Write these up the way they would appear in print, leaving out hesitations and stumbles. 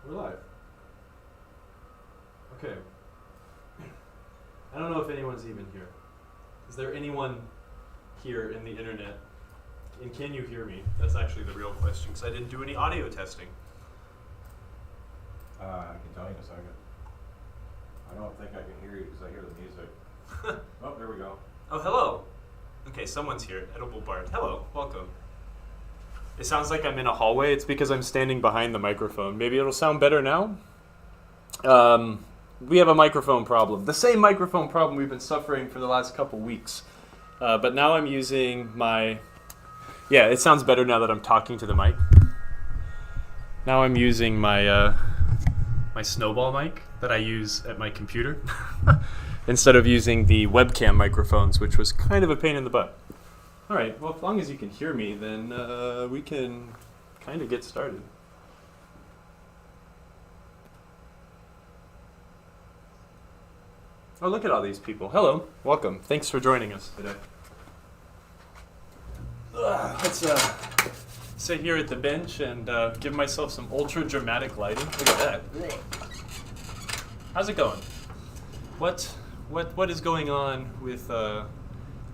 We're live. Okay. I don't know if anyone's even here. Is there anyone here in the internet? And can you hear me? That's actually the real question, because I didn't do any audio testing. I can tell you in a second. I don't think I can hear you because I hear the music. Oh, there we go. Oh, hello. Okay, someone's here. Edible Bard. Hello, welcome. It sounds like I'm in a hallway. It's because I'm standing behind the microphone. Maybe it'll sound better now. We have a microphone problem. The same microphone problem we've been suffering for the last couple weeks. But now I'm using my... Yeah, it sounds better now that I'm talking to the mic. Now I'm using my my snowball mic that I use at my computer instead of using the webcam microphones, which was kind of a pain in the butt. All right, well, as long as you can hear me, then we can kind of get started. Oh, look at all these people. Hello, welcome. Thanks for joining us today. Let's sit here at the bench and give myself some ultra dramatic lighting. Look at that. How's it going? What is going on with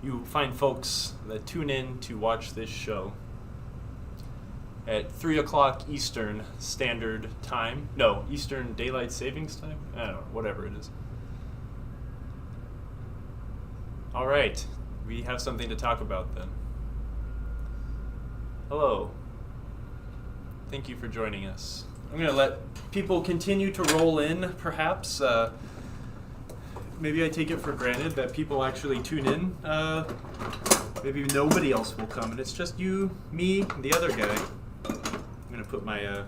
you fine folks that tune in to watch this show at 3 o'clock Eastern Standard Time? No, Eastern Daylight Savings Time? I don't know, whatever it is. All right, we have something to talk about then. Hello. Thank you for joining us. I'm going to let people continue to roll in, perhaps. Maybe I take it for granted that people actually tune in. Maybe nobody else will come, and it's just you, me, and the other guy. I'm going to put my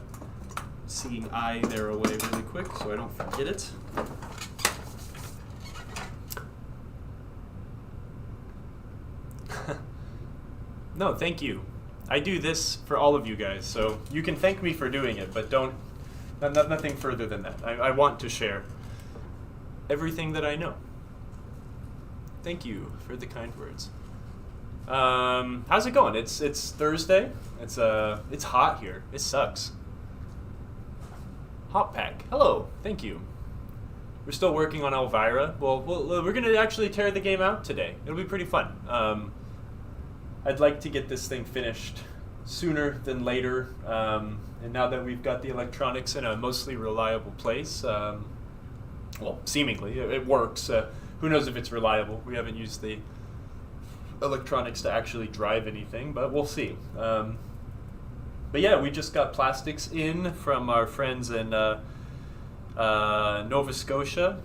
seeing eye there away really quick so I don't forget it. No, thank you. I do this for all of you guys, so you can thank me for doing it, but nothing further than that. I want to share everything that I know. Thank you for the kind words. How's it going? It's Thursday. It's hot here. It sucks. Hot Pack. Hello. Thank you. We're still working on Elvira. Well, we're gonna actually tear the game out today. It'll be pretty fun. I'd like to get this thing finished sooner than later, and now that we've got the electronics in a mostly reliable place, well, seemingly, it works. Who knows if it's reliable? We haven't used the electronics to actually drive anything, but we'll see. But yeah, we just got plastics in from our friends in Nova Scotia,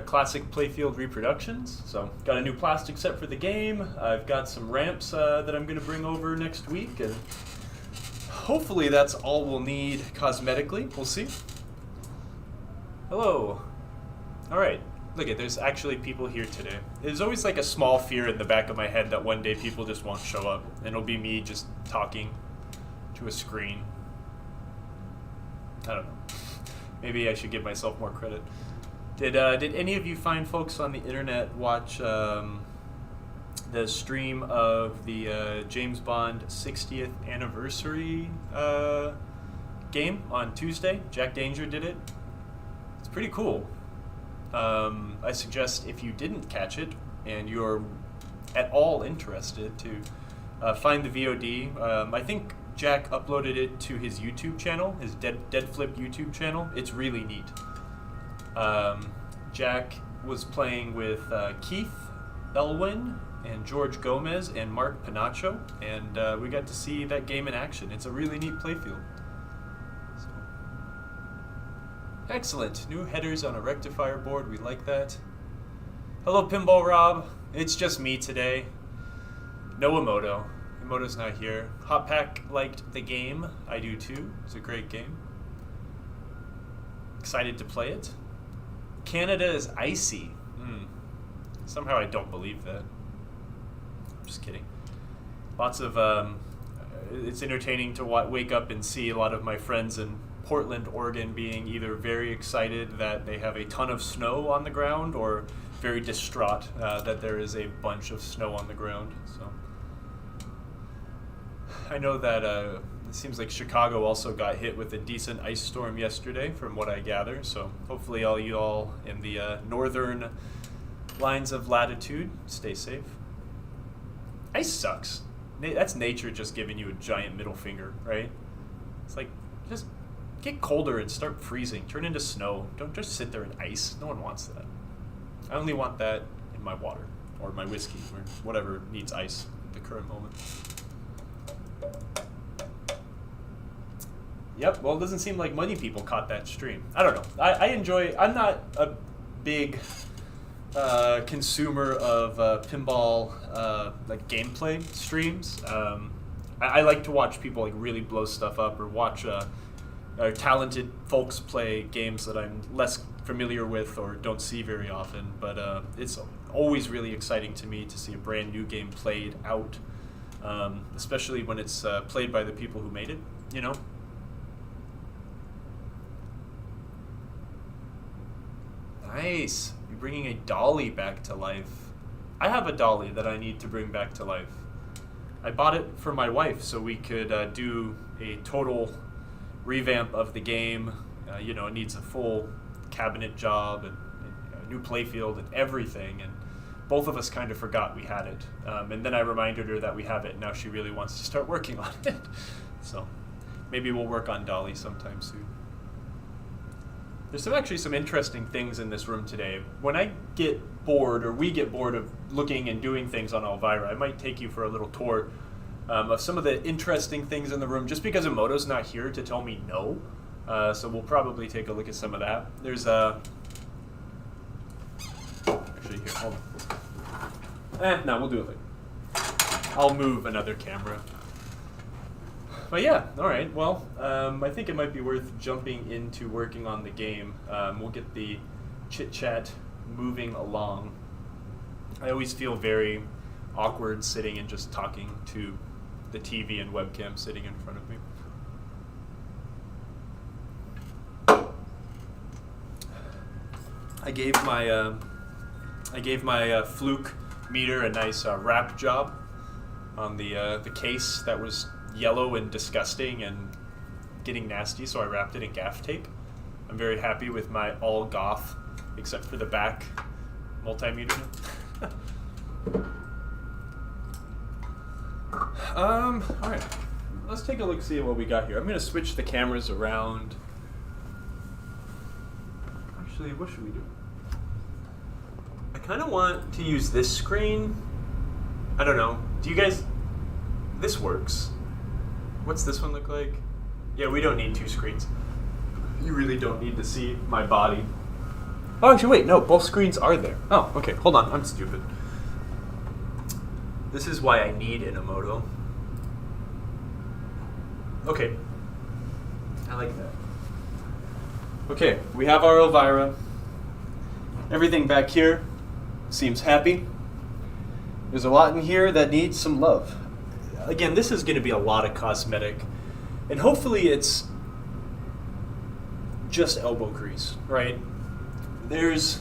Classic Playfield Reproductions. So got a new plastic set for the game. I've got some ramps that I'm going to bring over next week, and hopefully that's all we'll need cosmetically. We'll see. Hello. All right. Look at, there's actually people here today. There's always like a small fear in the back of my head that one day people just won't show up, and it'll be me just talking to a screen. I don't know. Maybe I should give myself more credit. Did any of you fine folks on the internet watch the stream of the James Bond 60th anniversary game on Tuesday? Jack Danger did it. It's pretty cool. I suggest if you didn't catch it and you're at all interested to find the VOD. I think Jack uploaded it to his YouTube channel, his Dead Flip YouTube channel. It's really neat. Jack was playing with Keith Elwin and George Gomez and Mark Pinacho, and we got to see that game in action. It's a really neat playfield. So. Excellent. New headers on a rectifier board. We like that. Hello, Pinball Rob. It's just me today. No Emoto. Emoto's not here. Hot Pack liked the game. I do too. It's a great game. Excited to play it. Canada is icy. Somehow I don't believe that. I'm just kidding. Lots of, it's entertaining to wake up and see a lot of my friends in Portland, Oregon being either very excited that they have a ton of snow on the ground or very distraught that there is a bunch of snow on the ground. So I know that It seems like Chicago also got hit with a decent ice storm yesterday, from what I gather. So hopefully all you all in the northern lines of latitude stay safe. Ice sucks. That's nature just giving you a giant middle finger, right? It's like, just get colder and start freezing. Turn into snow. Don't just sit there in ice. No one wants that. I only want that in my water or my whiskey or whatever needs ice at the current moment. Yep, well, it doesn't seem like many people caught that stream. I don't know. I enjoy, I'm not a big consumer of pinball like gameplay streams. I like to watch people like really blow stuff up, or watch talented folks play games that I'm less familiar with or don't see very often. But it's always really exciting to me to see a brand new game played out, especially when it's played by the people who made it, you know? Nice. You're bringing a dolly back to life. I have a dolly that I need to bring back to life. I bought it for my wife so we could do a total revamp of the game. You know, it needs a full cabinet job and a new playfield and everything. And both of us kind of forgot we had it. And then I reminded her that we have it, and now she really wants to start working on it. So maybe we'll work on dolly sometime soon. There's actually some interesting things in this room today. When I get bored, or we get bored of looking and doing things on Elvira, I might take you for a little tour of some of the interesting things in the room, just because Emoto's not here to tell me no. So we'll probably take a look at some of that. There's actually, here, hold on. No, we'll do it later. I'll move another camera. But yeah, all right. Well, I think it might be worth jumping into working on the game. We'll get the chit-chat moving along. I always feel very awkward sitting and just talking to the TV and webcam sitting in front of me. I gave my fluke meter a nice wrap job on the case that was yellow and disgusting and getting nasty, so I wrapped it in gaff tape. I'm very happy with my all goth, except for the back multimeter. Alright, let's take a look, see what we got here. I'm going to switch the cameras around. Actually, what should we do? I kind of want to use this screen. I don't know. Do you guys... This works. What's this one look like? Yeah, we don't need two screens. You really don't need to see my body. Oh, actually, wait, no, both screens are there. Oh, okay, hold on, I'm stupid. This is why I need an Emoto. Okay, I like that. Okay, we have our Elvira. Everything back here seems happy. There's a lot in here that needs some love. Again, this is going to be a lot of cosmetic, and hopefully it's just elbow grease, right? There's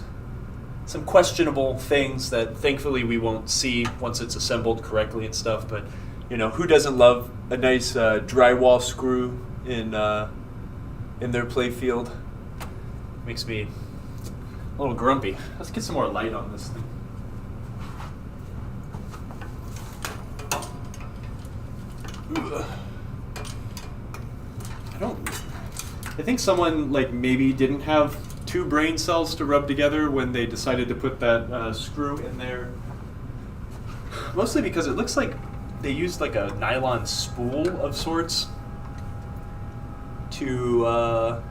some questionable things that thankfully we won't see once it's assembled correctly and stuff, but you know, who doesn't love a nice drywall screw in their playfield? Makes me a little grumpy. Let's get some more light on this thing. I think someone like maybe didn't have two brain cells to rub together when they decided to put that screw in there. Mostly because it looks like they used like a nylon spool of sorts to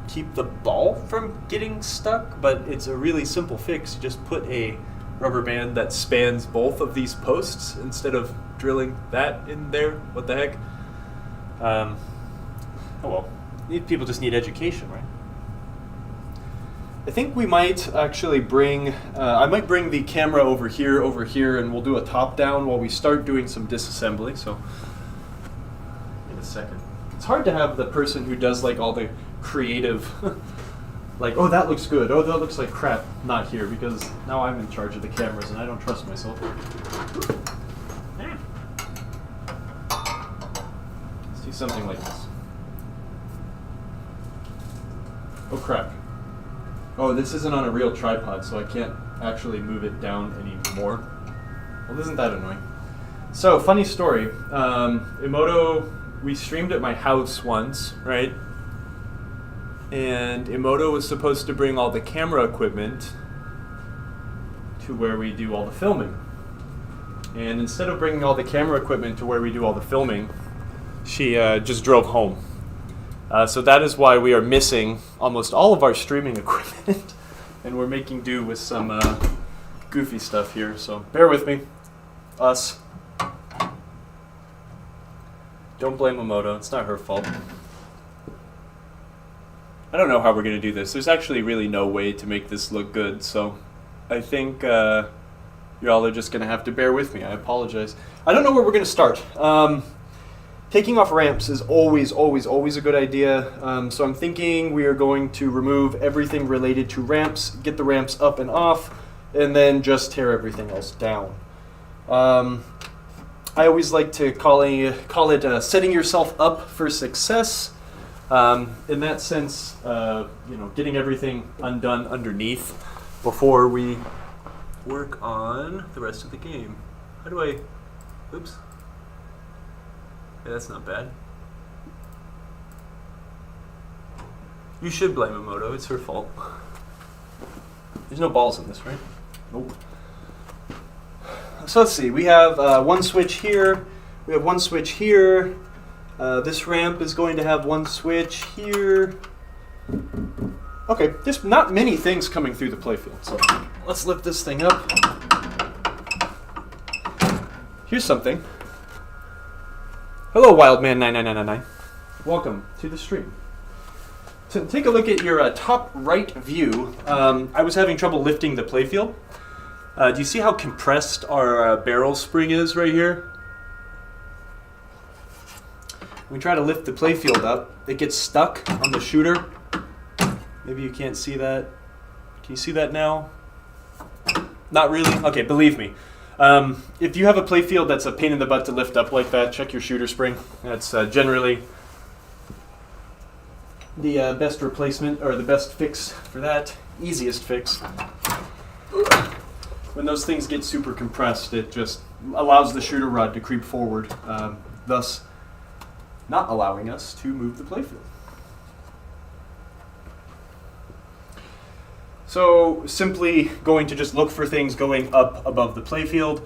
keep the ball from getting stuck, but it's a really simple fix. You just put a rubber band that spans both of these posts instead of drilling that in there. What the heck? Oh well. People just need education, right? I think we might actually bring, I might bring the camera over here, and we'll do a top down while we start doing some disassembly, so in a second. It's hard to have the person who does like all the creative, like, oh that looks good, oh that looks like crap, not here, because now I'm in charge of the cameras and I don't trust myself. Let's See something like this. Oh crap. Oh, this isn't on a real tripod, so I can't actually move it down anymore. Well, isn't that annoying? So, funny story. Emoto, we streamed at my house once, right? And Emoto was supposed to bring all the camera equipment to where we do all the filming. And instead of bringing all the camera equipment to where we do all the filming, she just drove home. So that is why we are missing almost all of our streaming equipment. And we're making do with some goofy stuff here. So bear with me. Us. Don't blame Emoto. It's not her fault. I don't know how we're going to do this. There's actually really no way to make this look good. So I think y'all are just going to have to bear with me. I apologize. I don't know where we're going to start. Taking off ramps is always a good idea. So I'm thinking we are going to remove everything related to ramps, get the ramps up and off, and then just tear everything else down. I always like to call it setting yourself up for success. In that sense, getting everything undone underneath before we work on the rest of the game. How do I... Oops. Yeah, that's not bad. You should blame Emoto. It's her fault. There's no balls in this, right? Nope. So let's see. We have one switch here. We have one switch here. This ramp is going to have one switch here. Okay, there's not many things coming through the playfield. So let's lift this thing up. Here's something. Hello, Wildman99999. Welcome to the stream. So take a look at your top right view. I was having trouble lifting the playfield. Do you see how compressed our barrel spring is right here? When we try to lift the playfield up, it gets stuck on the shooter. Maybe you can't see that. Can you see that now? Not really? Okay, believe me. If you have a playfield that's a pain in the butt to lift up like that, check your shooter spring. That's generally the best replacement, or the best fix for that. Easiest fix. When those things get super compressed, it just allows the shooter rod to creep forward, thus not allowing us to move the playfield. So simply going to just look for things going up above the playfield.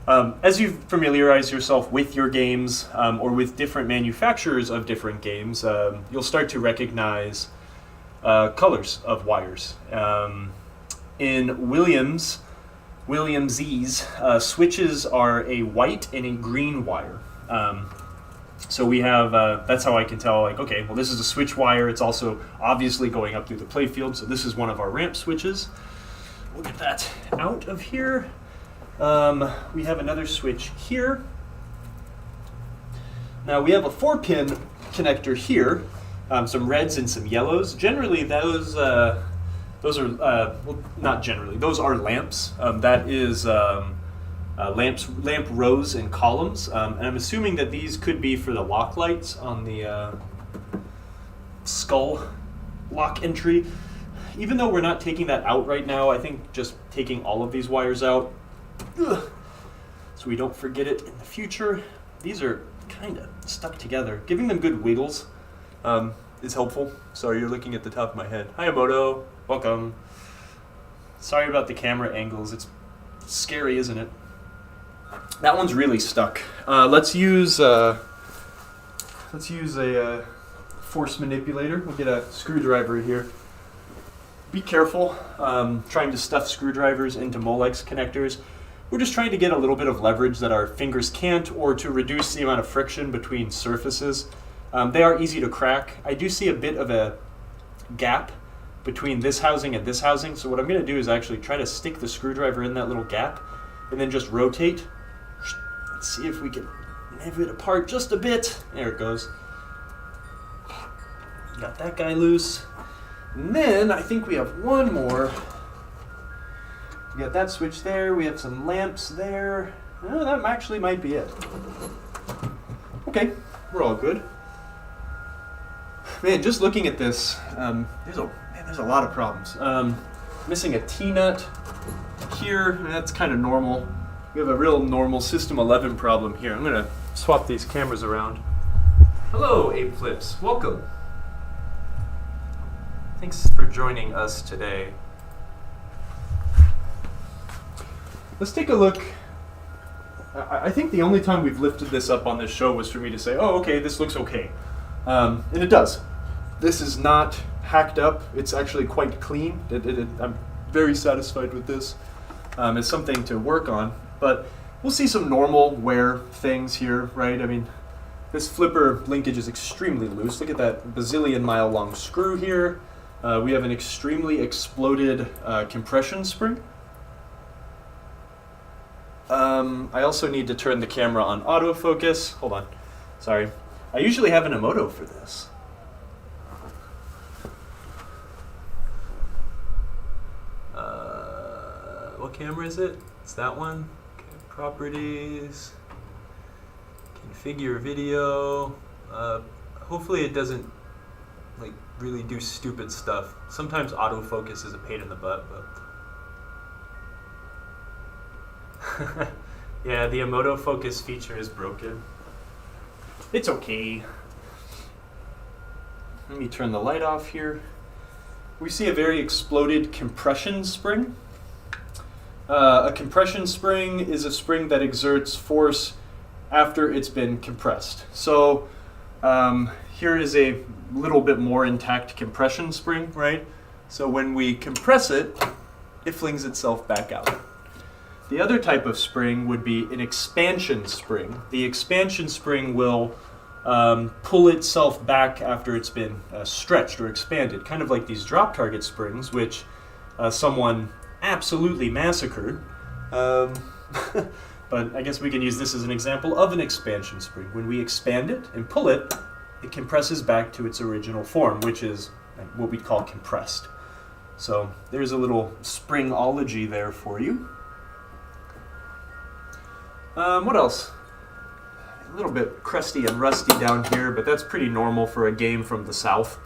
As you familiarize yourself with your games or with different manufacturers of different games, you'll start to recognize colors of wires. In Williams's, switches are a white and a green wire. So we have, that's how I can tell, like, okay, well, this is a switch wire. It's also obviously going up through the playfield. So this is one of our ramp switches. We'll get that out of here. We have another switch here. Now we have a 4-pin connector here, some reds and some yellows. Generally, those are, well, not generally, those are lamps. That is lamp rows and columns, and I'm assuming that these could be for the lock lights on the skull lock entry. Even though we're not taking that out right now, I think just taking all of these wires out, so we don't forget it in the future. These are kind of stuck together. Giving them good wiggles is helpful. Sorry, you're looking at the top of my head. Hi, Emoto. Welcome. Sorry about the camera angles. It's scary, isn't it? That one's really stuck. Let's use a force manipulator. We'll get a screwdriver here. Be careful trying to stuff screwdrivers into Molex connectors. We're just trying to get a little bit of leverage that our fingers can't, or to reduce the amount of friction between surfaces. They are easy to crack. I do see a bit of a gap between this housing and this housing, so what I'm going to do is actually try to stick the screwdriver in that little gap and then just rotate. Let's see if we can move it apart just a bit. There it goes. Got that guy loose. And then I think we have one more. We got that switch there. We have some lamps there. Oh, that actually might be it. Okay, we're all good. man, just looking at this, there's a lot of problems. Missing a T-nut here, that's kind of normal. We have a real normal System 11 problem here. I'm gonna swap these cameras around. Hello, Ape Flips, welcome. Thanks for joining us today. Let's take a look. I think the only time we've lifted this up on this show was for me to say, oh, okay, this looks okay. And it does. This is not hacked up. It's actually quite clean. I'm very satisfied with this. It's something to work on. But we'll see some normal wear things here, right? I mean, this flipper linkage is extremely loose. Look at that bazillion mile long screw here. We have an extremely exploded compression spring. I also need to turn the camera on autofocus. Hold on. Sorry. I usually have an Emoto for this. What camera is it? It's that one. Okay, properties. Configure video. Hopefully it doesn't like really do stupid stuff. Sometimes autofocus is a pain in the butt, but yeah, the Emoto focus feature is broken. It's okay. Let me turn the light off here. We see a very exploded compression spring. A compression spring is a spring that exerts force after it's been compressed. So here is a little bit more intact compression spring, right? So when we compress it, it flings itself back out. The other type of spring would be an expansion spring. The expansion spring will pull itself back after it's been stretched or expanded, kind of like these drop target springs, which someone absolutely massacred. But I guess we can use this as an example of an expansion spring. When we expand it and pull it, it compresses back to its original form, which is what we'd call compressed. So there's a little springology there for you. What else? A little bit crusty and rusty down here, but that's pretty normal for a game from the south.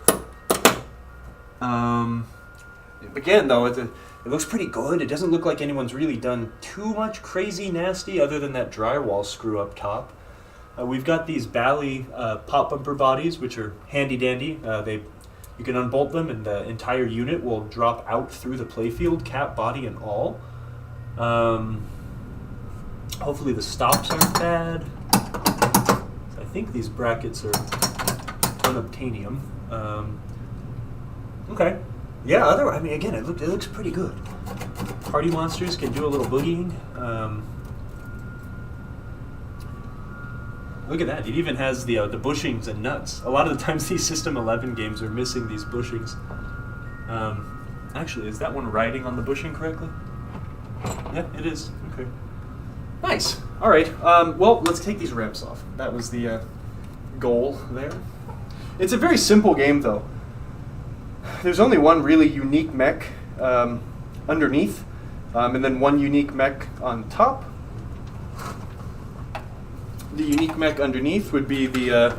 Again, though, it looks pretty good. It doesn't look like anyone's really done too much crazy nasty other than that drywall screw up top. We've got these Bally pop bumper bodies, which are handy dandy. You can unbolt them and the entire unit will drop out through the playfield, cap, body, and all. Hopefully the stops aren't bad. I think these brackets are unobtainium. Okay. Yeah, I mean, again, it looks pretty good. Party monsters can do a little boogieing. Look at that. It even has the bushings and nuts. A lot of the times these System 11 games are missing these bushings. Actually, is that one riding on the bushing correctly? Yeah, it is. Okay. Nice. All right. Well, let's take these ramps off. That was the goal there. It's a very simple game, though. There's only one really unique mech underneath, and then one unique mech on top. The unique mech underneath would be the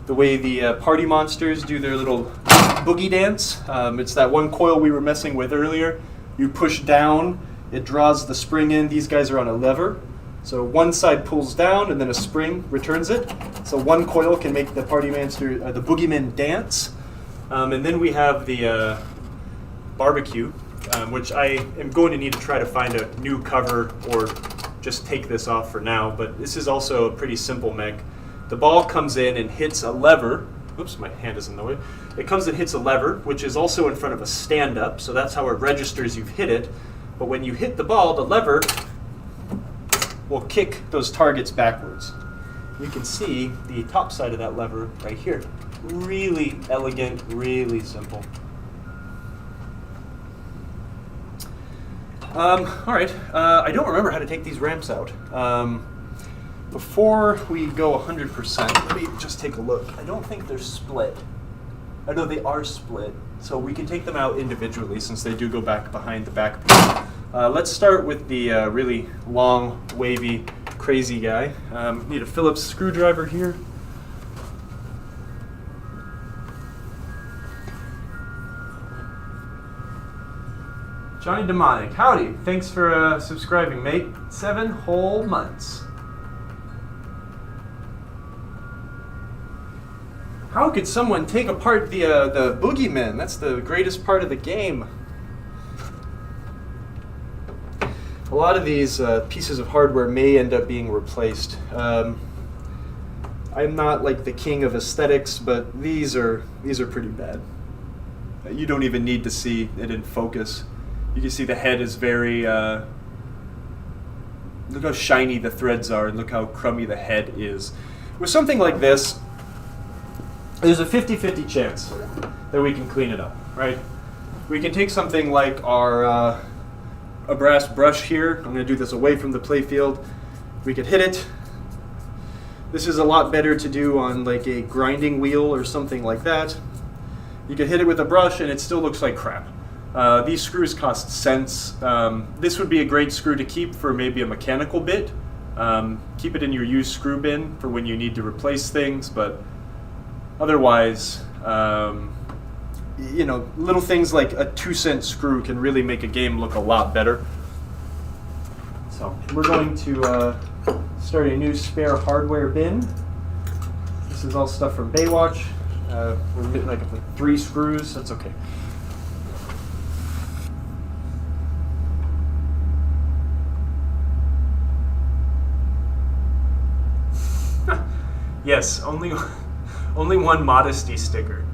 way the party monsters do their little boogie dance. It's that one coil we were messing with earlier. You push down, it draws the spring in. These guys are on a lever. So one side pulls down and then a spring returns it. So one coil can make the party monster, the boogeyman dance. And then we have the barbecue, which I am going to need to try to find a new cover or just take this off for now. But this is also a pretty simple mech. The ball comes in and hits a lever. Oops, my hand is in the way. It comes and hits a lever, which is also in front of a stand-up. So that's how it registers you've hit it. But when you hit the ball, the lever will kick those targets backwards. You can see the top side of that lever right here. Really elegant, really simple. All right, I don't remember how to take these ramps out. Before we go 100%, let me just take a look. I don't think they're split. I know they are split, so we can take them out individually since they do go back behind the back piece. Let's start with the really long, wavy, crazy guy. Need a Phillips screwdriver here. Johnny Demonic, howdy. Thanks for subscribing, mate. 7 whole months. How could someone take apart the boogeyman? That's the greatest part of the game. A lot of these pieces of hardware may end up being replaced. I'm not like the king of aesthetics, but these are pretty bad. You don't even need to see it in focus. You can see the head is very, look how shiny the threads are and look how crummy the head is. With something like this, there's a 50-50 chance that we can clean it up, right? We can take something like our a brass brush here. I'm going to do this away from the playfield. We could hit it. This is a lot better to do on like a grinding wheel or something like that. You could hit it with a brush and it still looks like crap. These screws cost cents. This would be a great screw to keep for maybe a mechanical bit. Keep it in your used screw bin for when you need to replace things, but otherwise, you know, little things like a 2-cent screw can really make a game look a lot better. So we're going to start a new spare hardware bin. This is all stuff from Baywatch. We're missing like 3 screws. That's okay. Yes, only one modesty sticker.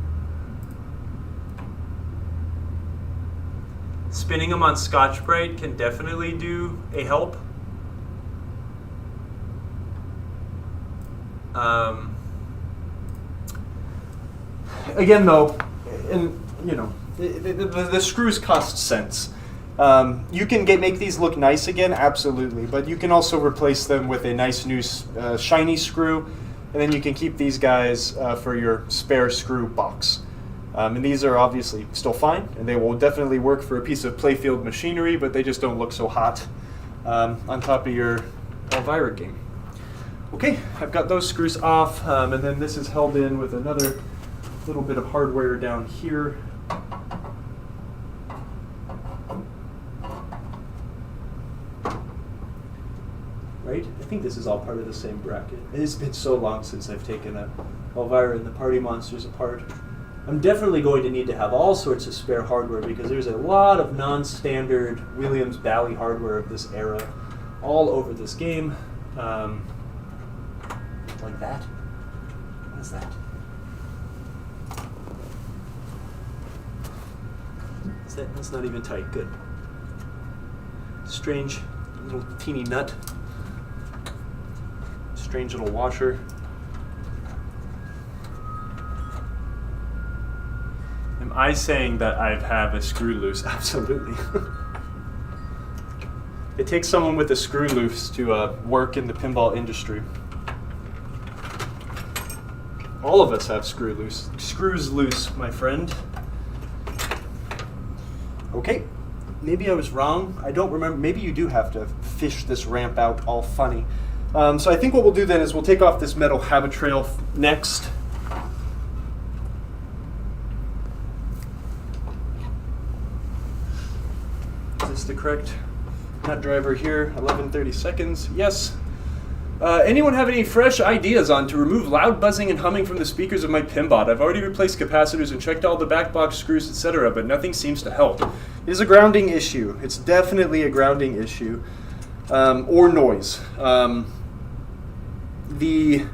Spinning them on Scotch-Brite can definitely do a help. Again, though, and you know, the screws cost cents. You can make these look nice again, absolutely, but you can also replace them with a nice new shiny screw, and then you can keep these guys for your spare screw box. And these are obviously still fine, and they will definitely work for a piece of playfield machinery, but they just don't look so hot on top of your Elvira game. Okay, I've got those screws off, and then this is held in with another little bit of hardware down here. Right? I think this is all part of the same bracket. It's been so long since I've taken a Elvira and the Party Monsters apart. I'm definitely going to need to have all sorts of spare hardware because there's a lot of non-standard Williams Bally hardware of this era all over this game. Like that. What is that? That's not even tight. Good. Strange little teeny nut. Strange little washer. Am I saying that I have a screw loose? Absolutely. It takes someone with a screw loose to work in the pinball industry. All of us have screws loose, my friend. Okay, maybe I was wrong. I don't remember. Maybe you do have to fish this ramp out all funny. So I think what we'll do then is we'll take off this metal habit trail next. Is this the correct nut driver here? 11:30 seconds. Yes. Anyone have any fresh ideas on to remove loud buzzing and humming from the speakers of my Pinbot? I've already replaced capacitors and checked all the back box screws, etc., but nothing seems to help. It is a grounding issue. It's definitely a grounding issue. Or noise. The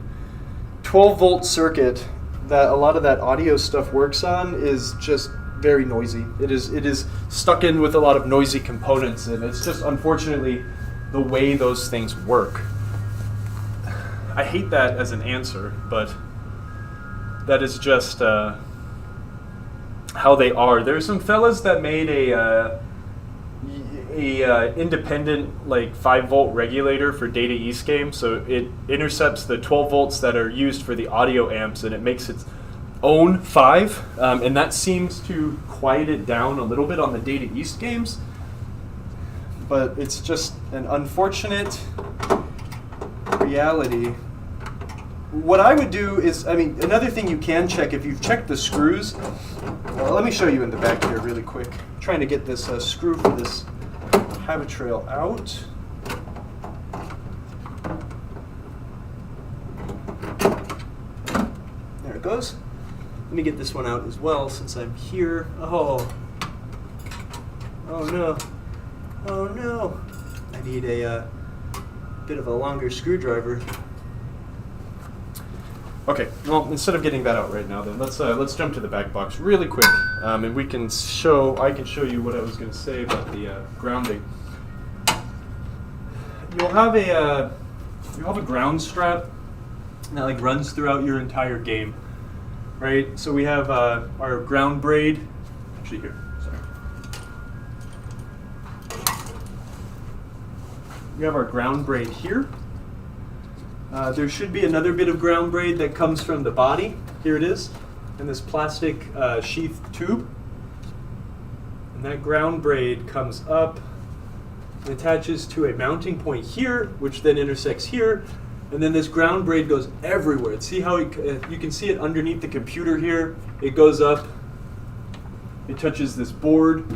12-volt circuit that a lot of that audio stuff works on is just very noisy. It is stuck in with a lot of noisy components, and it's just unfortunately the way those things work. I hate that as an answer, but that is just how they are. There's some fellas that made a independent like 5-volt regulator for Data East game, so it intercepts the 12 volts that are used for the audio amps, and it makes its own 5, and that seems to quiet it down a little bit on the Data East games. But it's just an unfortunate reality what I would do is, I mean, another thing you can check, if you've checked the screws, let me show you in the back here really quick. I'm trying to get this screw for this habit trail out. There it goes. Let me get this one out as well since I'm here. Oh no. Oh no. I need a bit of a longer screwdriver. Okay, well, instead of getting that out right now, then let's jump to the back box really quick, and I can show you what I was going to say about the grounding. You'll have a ground strap that like runs throughout your entire game, right? So we have our ground braid. Actually, here, sorry. We have our ground braid here. There should be another bit of ground braid that comes from the body. Here it is, in this plastic sheath tube. And that ground braid comes up and attaches to a mounting point here, which then intersects here. And then this ground braid goes everywhere. See how you can see it underneath the computer here. It goes up. It touches this board,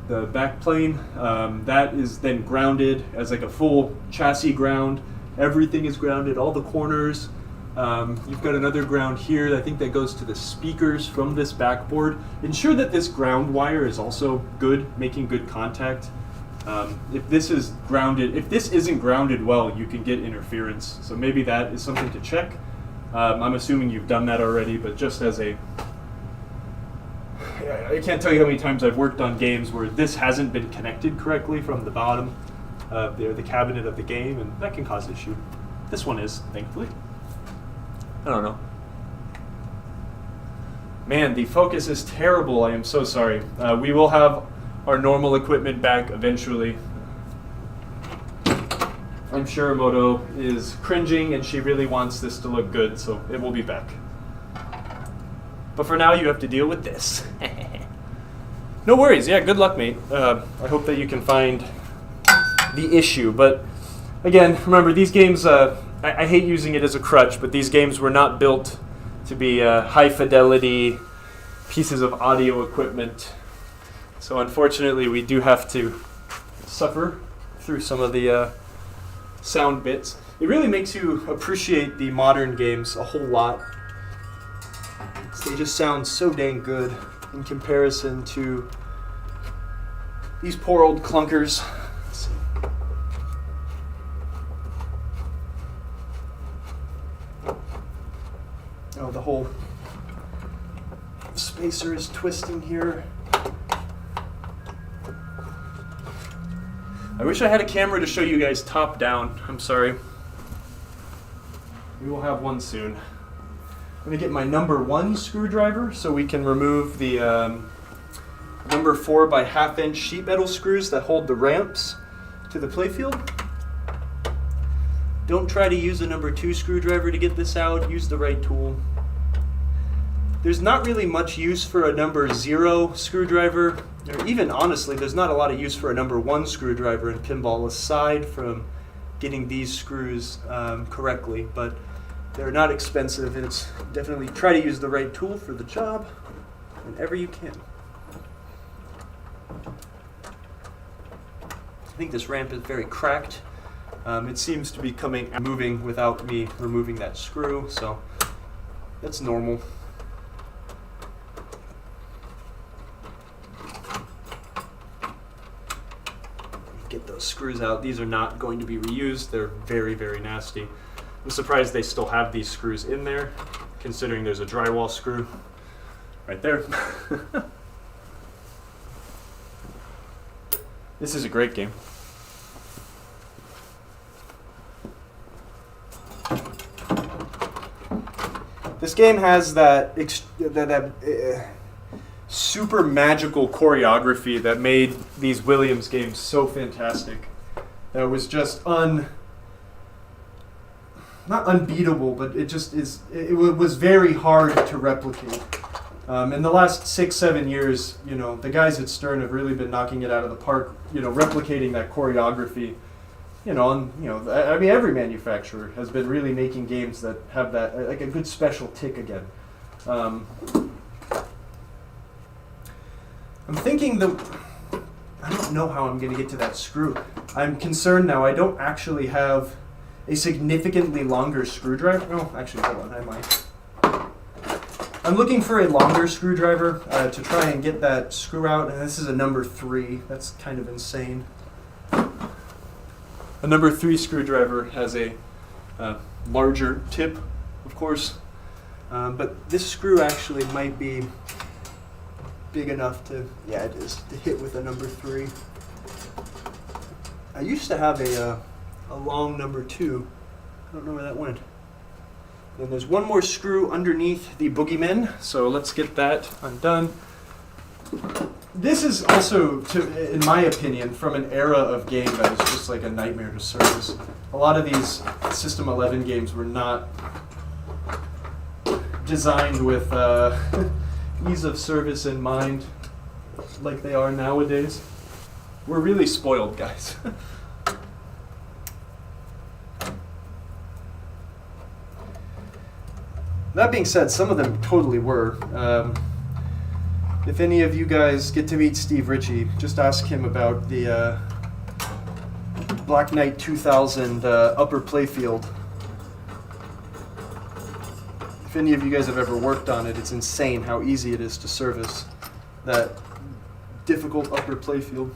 the back plane. That is then grounded as like a full chassis ground. Everything is grounded, all the corners. You've got another ground here. I think that goes to the speakers from this backboard. Ensure that this ground wire is also good, making good contact. If this isn't grounded well, you can get interference. So maybe that is something to check. I'm assuming you've done that already, but just as I can't tell you how many times I've worked on games where this hasn't been connected correctly from the bottom. They're the cabinet of the game, and that can cause issue. This one is, thankfully. I don't know. Man, the focus is terrible. I am so sorry. We will have our normal equipment back eventually. I'm sure Moto is cringing, and she really wants this to look good, so it will be back. But for now, you have to deal with this. No worries. Yeah, good luck, mate. I hope that you can find the issue, but again, remember these games, I hate using it as a crutch, but these games were not built to be high fidelity pieces of audio equipment, so unfortunately we do have to suffer through some of the sound bits. It really makes you appreciate the modern games a whole lot. They just sound so dang good in comparison to these poor old clunkers. Oh, the whole spacer is twisting here. I wish I had a camera to show you guys top down. I'm sorry. We will have one soon. I'm going to get my number 1 screwdriver so we can remove the number 4 by 1/2 inch sheet metal screws that hold the ramps to the playfield. Don't try to use a number 2 screwdriver to get this out. Use the right tool. There's not really much use for a number 0 screwdriver, or even honestly, there's not a lot of use for a number 1 screwdriver in pinball aside from getting these screws correctly, but they're not expensive, and it's definitely try to use the right tool for the job whenever you can. I think this ramp is very cracked. It seems to be moving without me removing that screw, so that's normal. Get those screws out. These are not going to be reused. They're very, very nasty. I'm surprised they still have these screws in there, considering there's a drywall screw right there. This is a great game. This game has that super magical choreography that made these Williams games so fantastic. That was just not unbeatable, but it just is. It was very hard to replicate. In the last 6-7 years, the guys at Stern have really been knocking it out of the park. Replicating that choreography I mean, every manufacturer has been really making games that have that, like a good special tick again. I'm thinking I don't know how I'm going to get to that screw. I'm concerned now. I don't actually have a significantly longer screwdriver. No, actually, hold on. I might. I'm looking for a longer screwdriver to try and get that screw out. And this is a number 3. That's kind of insane. A number 3 screwdriver has a larger tip, of course. But this screw actually might be big enough to, yeah, it is, to hit with a number 3. I used to have a long number 2. I don't know where that went. Then there's one more screw underneath the boogeyman, so let's get that undone. This is also, in my opinion, from an era of game that is just like a nightmare to service. A lot of these System 11 games were not designed with ease of service in mind like they are nowadays. We're really spoiled, guys. That being said, some of them totally were. If any of you guys get to meet Steve Ritchie, just ask him about the Black Knight 2000 upper playfield. If any of you guys have ever worked on it, it's insane how easy it is to service that difficult upper playfield.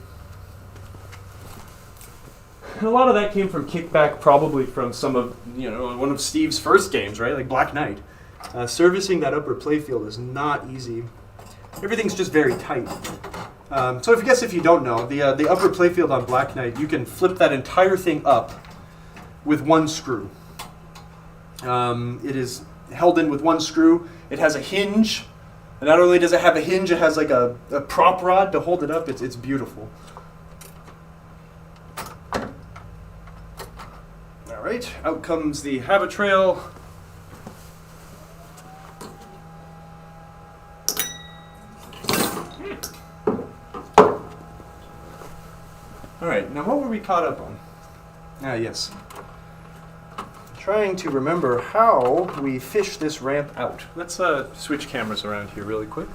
And a lot of that came from kickback, probably from some of, one of Steve's first games, right? Like Black Knight. Servicing that upper playfield is not easy. Everything's just very tight. So if you don't know, the upper playfield on Black Knight, you can flip that entire thing up with one screw. It is held in with one screw. It has a hinge. And not only does it have a hinge, it has like a prop rod to hold it up. It's beautiful. All right, out comes the habit trail. All right, now what were we caught up on? Yes. Trying to remember how we fish this ramp out. Let's switch cameras around here really quick.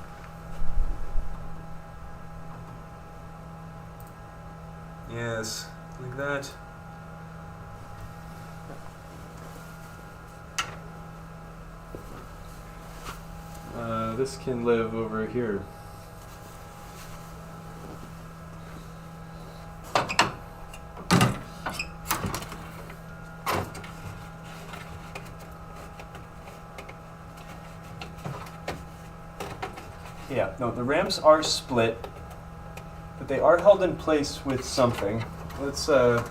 Yes, like that. This can live over here. Yeah, no, the ramps are split, but they are held in place with something. Let's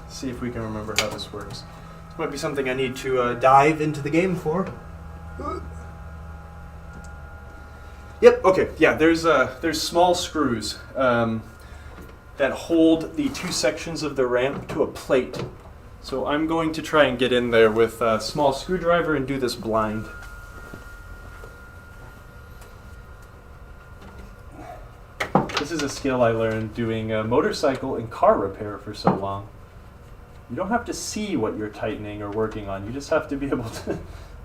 see if we can remember how this works. This might be something I need to dive into the game for. Yep, okay, yeah, there's small screws that hold the two sections of the ramp to a plate. So I'm going to try and get in there with a small screwdriver and do this blind. This is a skill I learned doing motorcycle and car repair for so long. You don't have to see what you're tightening or working on. You just have to be able to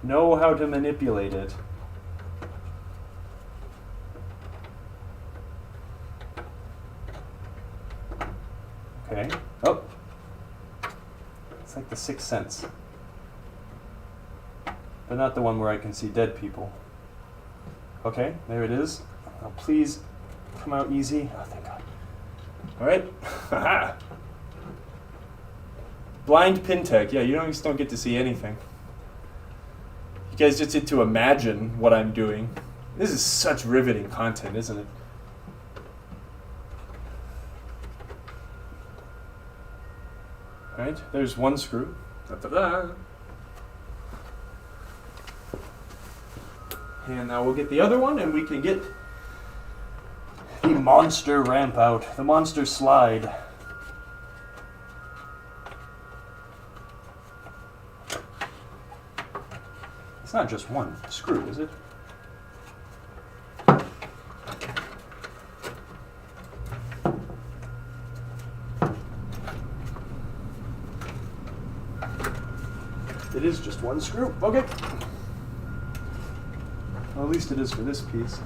know how to manipulate it. Okay. Oh. It's like the Sixth Sense. But not the one where I can see dead people. Okay, there it is. Now please come out easy. Oh, thank God. All right. Haha. Blind PinTech. Yeah, you just don't get to see anything. You guys just get to imagine what I'm doing. This is such riveting content, isn't it? All right, there's one screw. Da-da-da. And now we'll get the other one, and we can get the monster ramp out, the monster slide. It's not just one screw, is it? It is just one screw. Okay. Well, at least it is for this piece.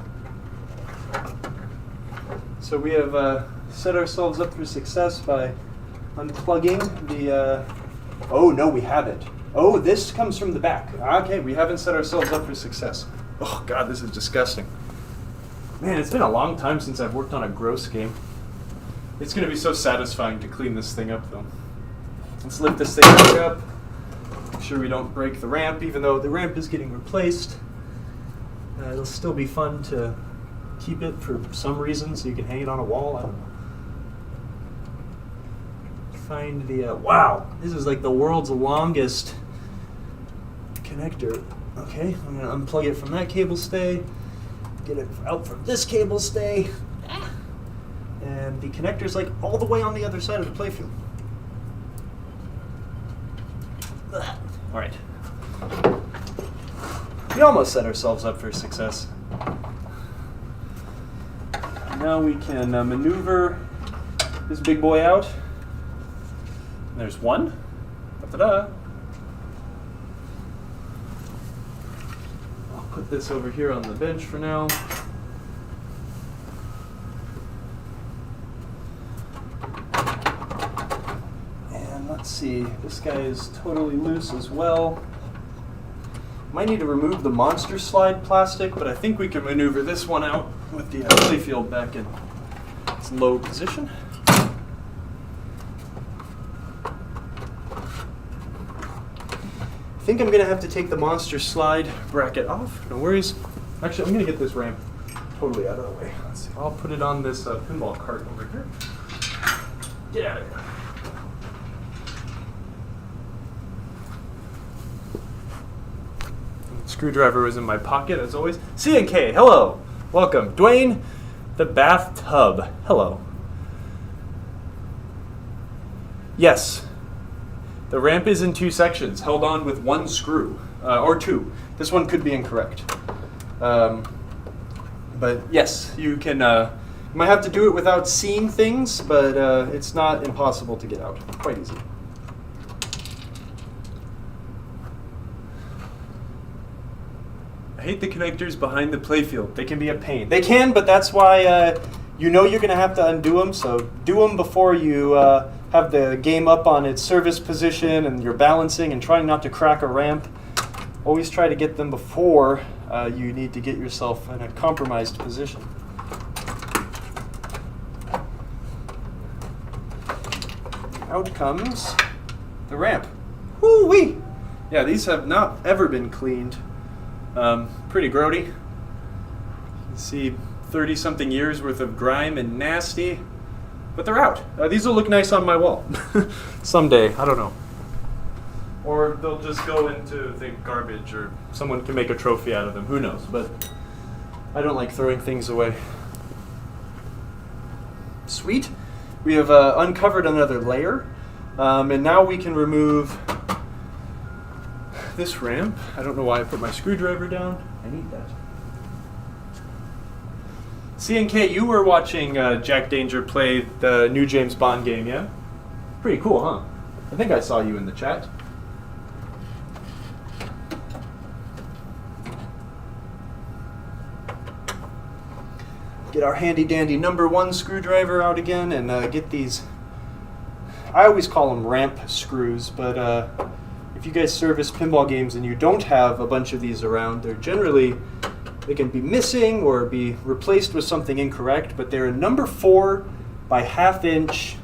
So we have set ourselves up for success by unplugging the... oh, no, we haven't. Oh, this comes from the back. Okay, we haven't set ourselves up for success. Oh, God, this is disgusting. Man, it's been a long time since I've worked on a gross game. It's going to be so satisfying to clean this thing up, though. Let's lift this thing back up. Make sure we don't break the ramp, even though the ramp is getting replaced. It'll still be fun to keep it for some reason, so you can hang it on a wall. I don't know. Find the... wow, this is like the world's longest connector. Okay, I'm going to unplug it from that cable stay. Get it out from this cable stay. And the connector's like all the way on the other side of the playfield. All right. We almost set ourselves up for success. Now we can maneuver this big boy out. There's one. Da-da-da. I'll put this over here on the bench for now. And let's see, this guy is totally loose as well. Might need to remove the monster slide plastic, but I think we can maneuver this one out with the playfield back in its low position. I think I'm going to have to take the monster slide bracket off. No worries. Actually, I'm going to get this ramp totally out of the way. Let's see. I'll put it on this pinball cart over here. Get out of here. Screwdriver was in my pocket, as always. C&K, hello. Welcome. Dwayne, the bathtub. Hello. Yes. The ramp is in two sections, held on with one screw, or two. This one could be incorrect. But yes, you can, you might have to do it without seeing things, but it's not impossible to get out. Quite easy. I hate the connectors behind the playfield. They can be a pain. They can, but that's why you know you're going to have to undo them, so do them before you have the game up on its service position and you're balancing and trying not to crack a ramp. Always try to get them before you need to get yourself in a compromised position. Out comes the ramp. Woo-wee! Yeah, these have not ever been cleaned. Pretty grody. You can see 30-something years worth of grime and nasty. But they're out. These will look nice on my wall. Someday, I don't know. Or they'll just go into the garbage, or someone can make a trophy out of them. Who knows? But I don't like throwing things away. Sweet. We have uncovered another layer. And now we can remove this ramp. I don't know why I put my screwdriver down. I need that. C&K, you were watching Jack Danger play the new James Bond game, yeah? Pretty cool, huh? I think I saw you in the chat. Get our handy-dandy number 1 screwdriver out again and get these... I always call them ramp screws, but if you guys service pinball games and you don't have a bunch of these around, they're generally... They can be missing or be replaced with something incorrect, but they're a number 4 by 1/2 inch,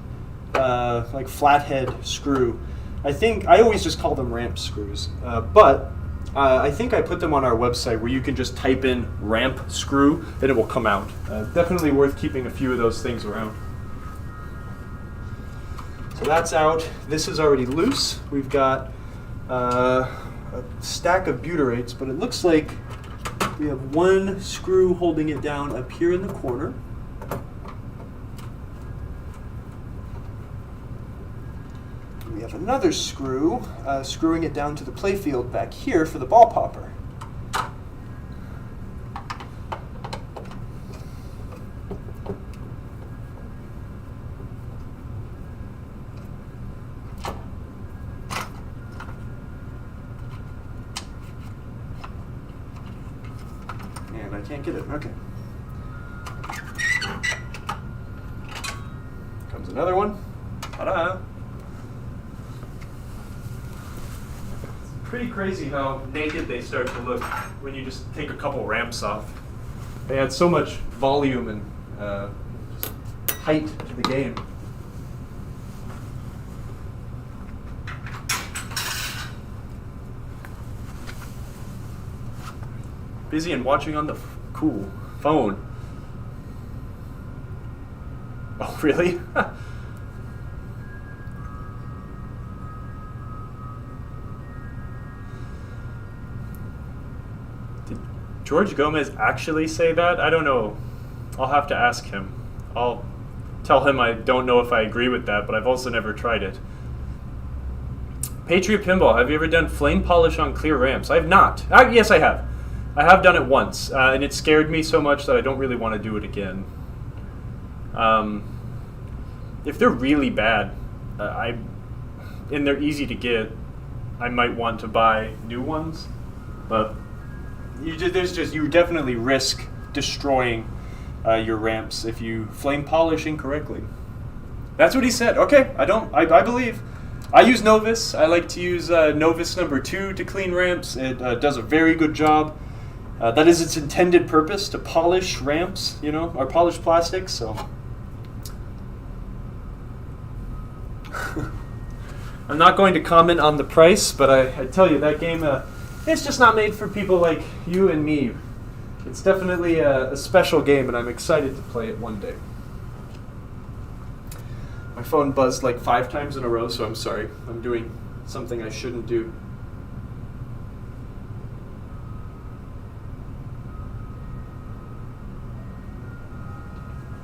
like flathead screw. I always just call them ramp screws, but I think I put them on our website where you can just type in ramp screw, then it will come out. Definitely worth keeping a few of those things around. So that's out. This is already loose. We've got a stack of butyrates, but it looks like we have one screw holding it down up here in the corner. We have another screw screwing it down to the playfield back here for the ball popper. and I can't get it. Okay. Comes another one. Ta-da! It's pretty crazy how naked they start to look when you just take a couple ramps off. They add so much volume and just height to the game. Busy and watching on the cool phone. Oh, really? Did George Gomez actually say that? I don't know. I'll have to ask him. I'll tell him I don't know if I agree with that, but I've also never tried it. Patriot Pinball, have you ever done flame polish on clear ramps? I have not. Yes, I have. I have done it once, and it scared me so much that I don't really want to do it again. If they're really bad, and they're easy to get, I might want to buy new ones. But you definitely risk destroying your ramps if you flame polish incorrectly. That's what he said. Okay, I believe. I use Novus. I like to use Novus number 2 to clean ramps. It does a very good job. That is its intended purpose, to polish ramps, or polish plastics, so. I'm not going to comment on the price, but I tell you, that game, it's just not made for people like you and me. It's definitely a special game, and I'm excited to play it one day. My phone buzzed like 5 times in a row, so I'm sorry. I'm doing something I shouldn't do.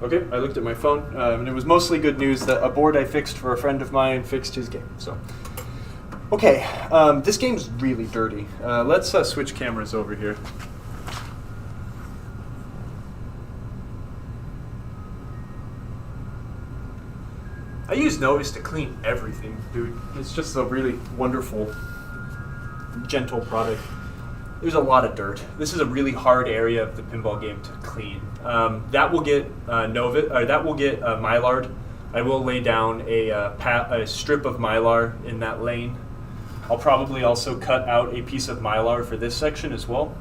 Okay, I looked at my phone, and it was mostly good news that a board I fixed for a friend of mine fixed his game. So, okay, this game's really dirty. Let's switch cameras over here. I use Novus to clean everything, dude. It's just a really wonderful, gentle product. There's a lot of dirt. This is a really hard area of the pinball game to clean. That will get Mylar. I will lay down a strip of Mylar in that lane. I'll probably also cut out a piece of Mylar for this section as well,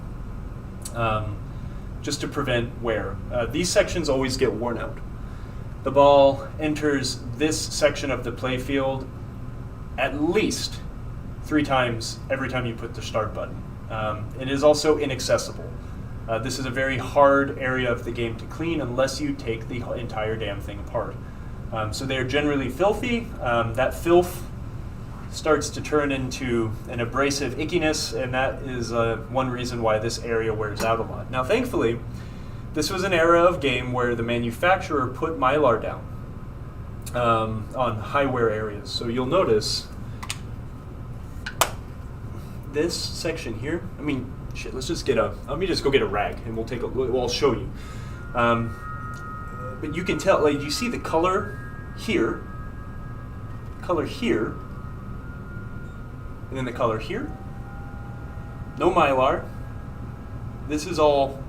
just to prevent wear. These sections always get worn out. The ball enters this section of the playfield at least 3 times every time you put the start button. It is also inaccessible. This is a very hard area of the game to clean unless you take the entire damn thing apart. So they're generally filthy. That filth starts to turn into an abrasive ickiness, and that is one reason why this area wears out a lot. Now, thankfully, this was an era of game where the manufacturer put Mylar down on high wear areas. So you'll notice this section here. I mean, shit. Let me just go get a rag, and I'll show you. But you can tell, like, you see the color here, and then the color here. No Mylar. This is all,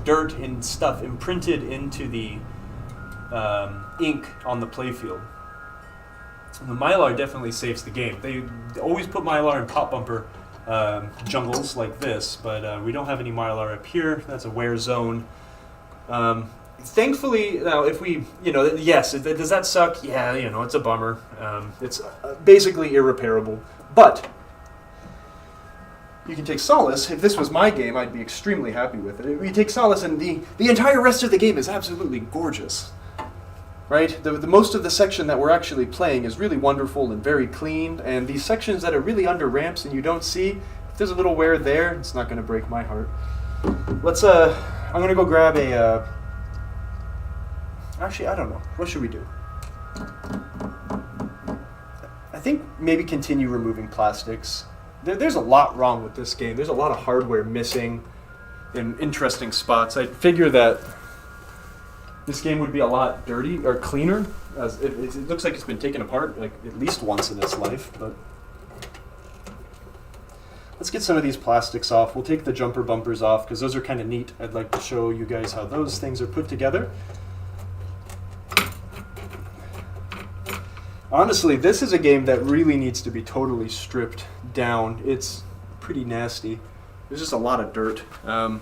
dirt and stuff imprinted into the ink on the playfield. And the Mylar definitely saves the game. They always put Mylar in pop bumper jungles like this, but we don't have any Mylar up here. That's a wear zone. Thankfully, now if we, yes, does that suck? Yeah, it's a bummer. It's basically irreparable. But you can take solace. If this was my game, I'd be extremely happy with it. You take solace, and the entire rest of the game is absolutely gorgeous. Right? The most of the section that we're actually playing is really wonderful and very clean, and these sections that are really under ramps and you don't see, if there's a little wear there, it's not going to break my heart. I'm going to go grab actually, I don't know. What should we do? I think maybe continue removing plastics. There's a lot wrong with this game. There's a lot of hardware missing in interesting spots. I figure that this game would be a lot dirty or cleaner, as it looks like it's been taken apart like at least once in its life. But let's get some of these plastics off. We'll take the jumper bumpers off because those are kind of neat. I'd like to show you guys how those things are put together. Honestly, this is a game that really needs to be totally stripped down. It's pretty nasty. There's just a lot of dirt. Kind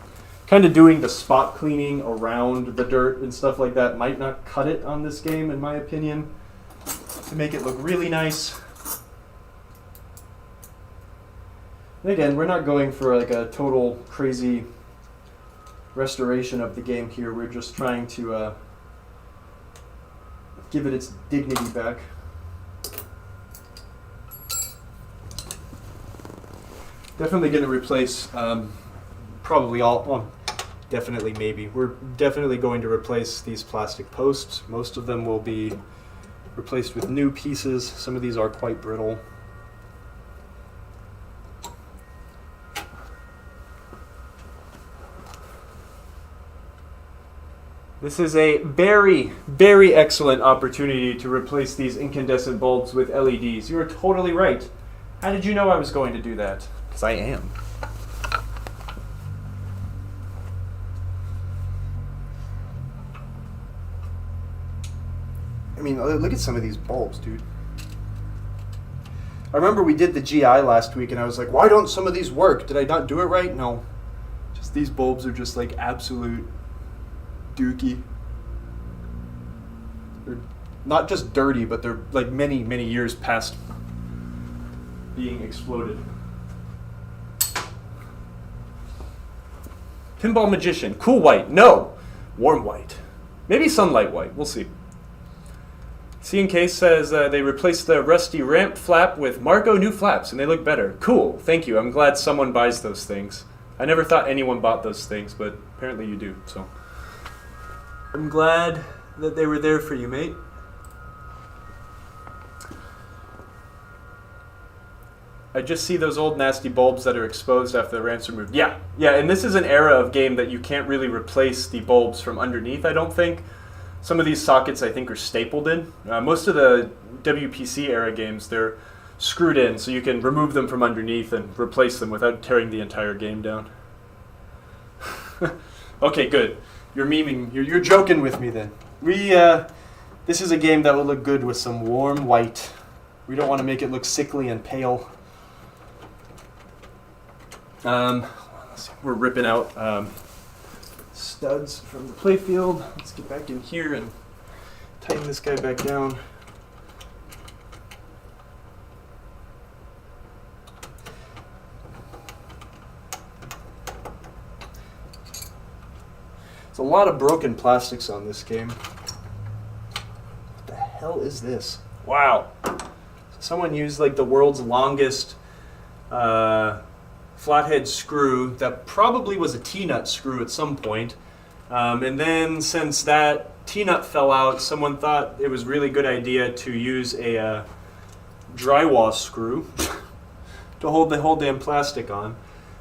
of doing the spot cleaning around the dirt and stuff like that might not cut it on this game, in my opinion, to make it look really nice. And again, we're not going for like a total crazy restoration of the game here. We're just trying to give it its dignity back. Definitely going to replace probably all, well, definitely maybe. We're definitely going to replace these plastic posts. Most of them will be replaced with new pieces. Some of these are quite brittle. This is a very, very excellent opportunity to replace these incandescent bulbs with LEDs. You are totally right. How did you know I was going to do that? Because I am. I mean, look at some of these bulbs, dude. I remember we did the GI last week and I was like, why don't some of these work? Did I not do it right? No. Just these bulbs are just like absolute dookie. They're not just dirty, but they're like many, many years past being exploded. Pinball Magician. Cool white. No. Warm white. Maybe sunlight white. We'll see. C&K says they replaced the rusty ramp flap with Marco new flaps, and they look better. Cool. Thank you. I'm glad someone buys those things. I never thought anyone bought those things, but apparently you do. So I'm glad that they were there for you, mate. I just see those old nasty bulbs that are exposed after the ramps are moved. Yeah, and this is an era of game that you can't really replace the bulbs from underneath, I don't think. Some of these sockets, I think, are stapled in. Most of the WPC era games, they're screwed in, so you can remove them from underneath and replace them without tearing the entire game down. Okay, good. You're memeing. You're joking with me then. This is a game that will look good with some warm white. We don't want to make it look sickly and pale. Let's see, we're ripping out studs from the playfield. Let's get back in here and tighten this guy back down. There's a lot of broken plastics on this game. What the hell is this? Wow. Someone used like the world's longest flathead screw that probably was a T-nut screw at some point. And then since that T-nut fell out, someone thought it was a really good idea to use a drywall screw to hold the whole damn plastic on.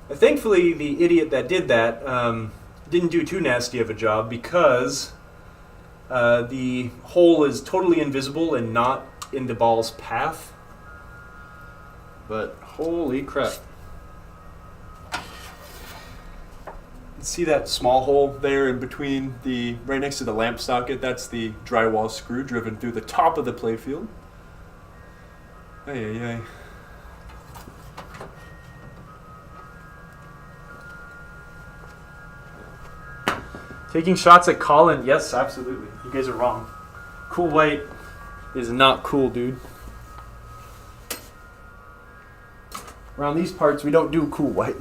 Thankfully, the idiot that did that didn't do too nasty of a job because the hole is totally invisible and not in the ball's path. But holy crap. See that small hole there in between right next to the lamp socket? That's the drywall screw driven through the top of the playfield. Ay. Taking shots at Colin? Yes, absolutely. You guys are wrong. Cool white is not cool, dude. Around these parts, we don't do cool white.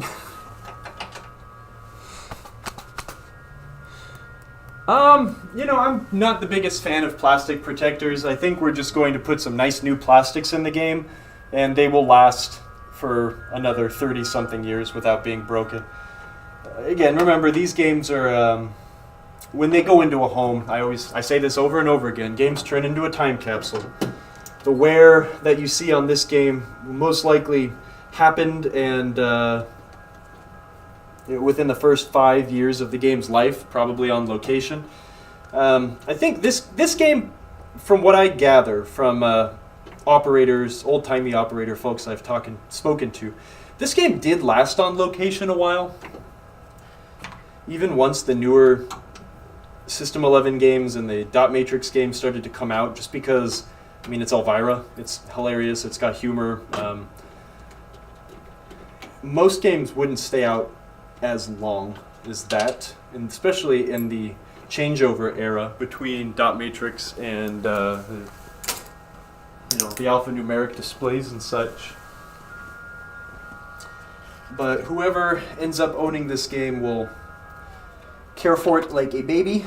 I'm not the biggest fan of plastic protectors. I think we're just going to put some nice new plastics in the game, and they will last for another 30-something years without being broken. Again, remember, these games are, when they go into a home, I say this over and over again, games turn into a time capsule. The wear that you see on this game most likely happened and within the first 5 years of the game's life, probably on location. I think this game, from what I gather from operators, old-timey operator folks I've spoken to, This game did last on location a while. Even once the newer System 11 games and the dot matrix games started to come out, just because, I mean, it's Elvira. It's hilarious. It's got humor. Most games wouldn't stay out as long as that, and especially in the changeover era between dot matrix and the alphanumeric displays and such. But whoever ends up owning this game will care for it like a baby,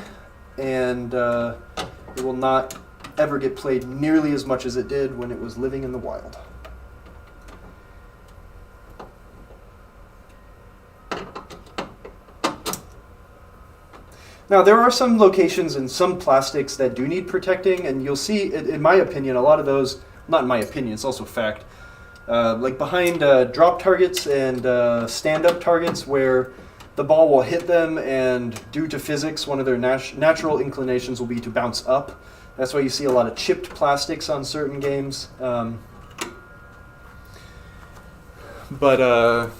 and it will not ever get played nearly as much as it did when it was living in the wild. Now, there are some locations and some plastics that do need protecting, and you'll see, in my opinion, a lot of those, not in my opinion, it's also fact, like behind drop targets and stand-up targets where the ball will hit them, and due to physics, one of their natural inclinations will be to bounce up. That's why you see a lot of chipped plastics on certain games. But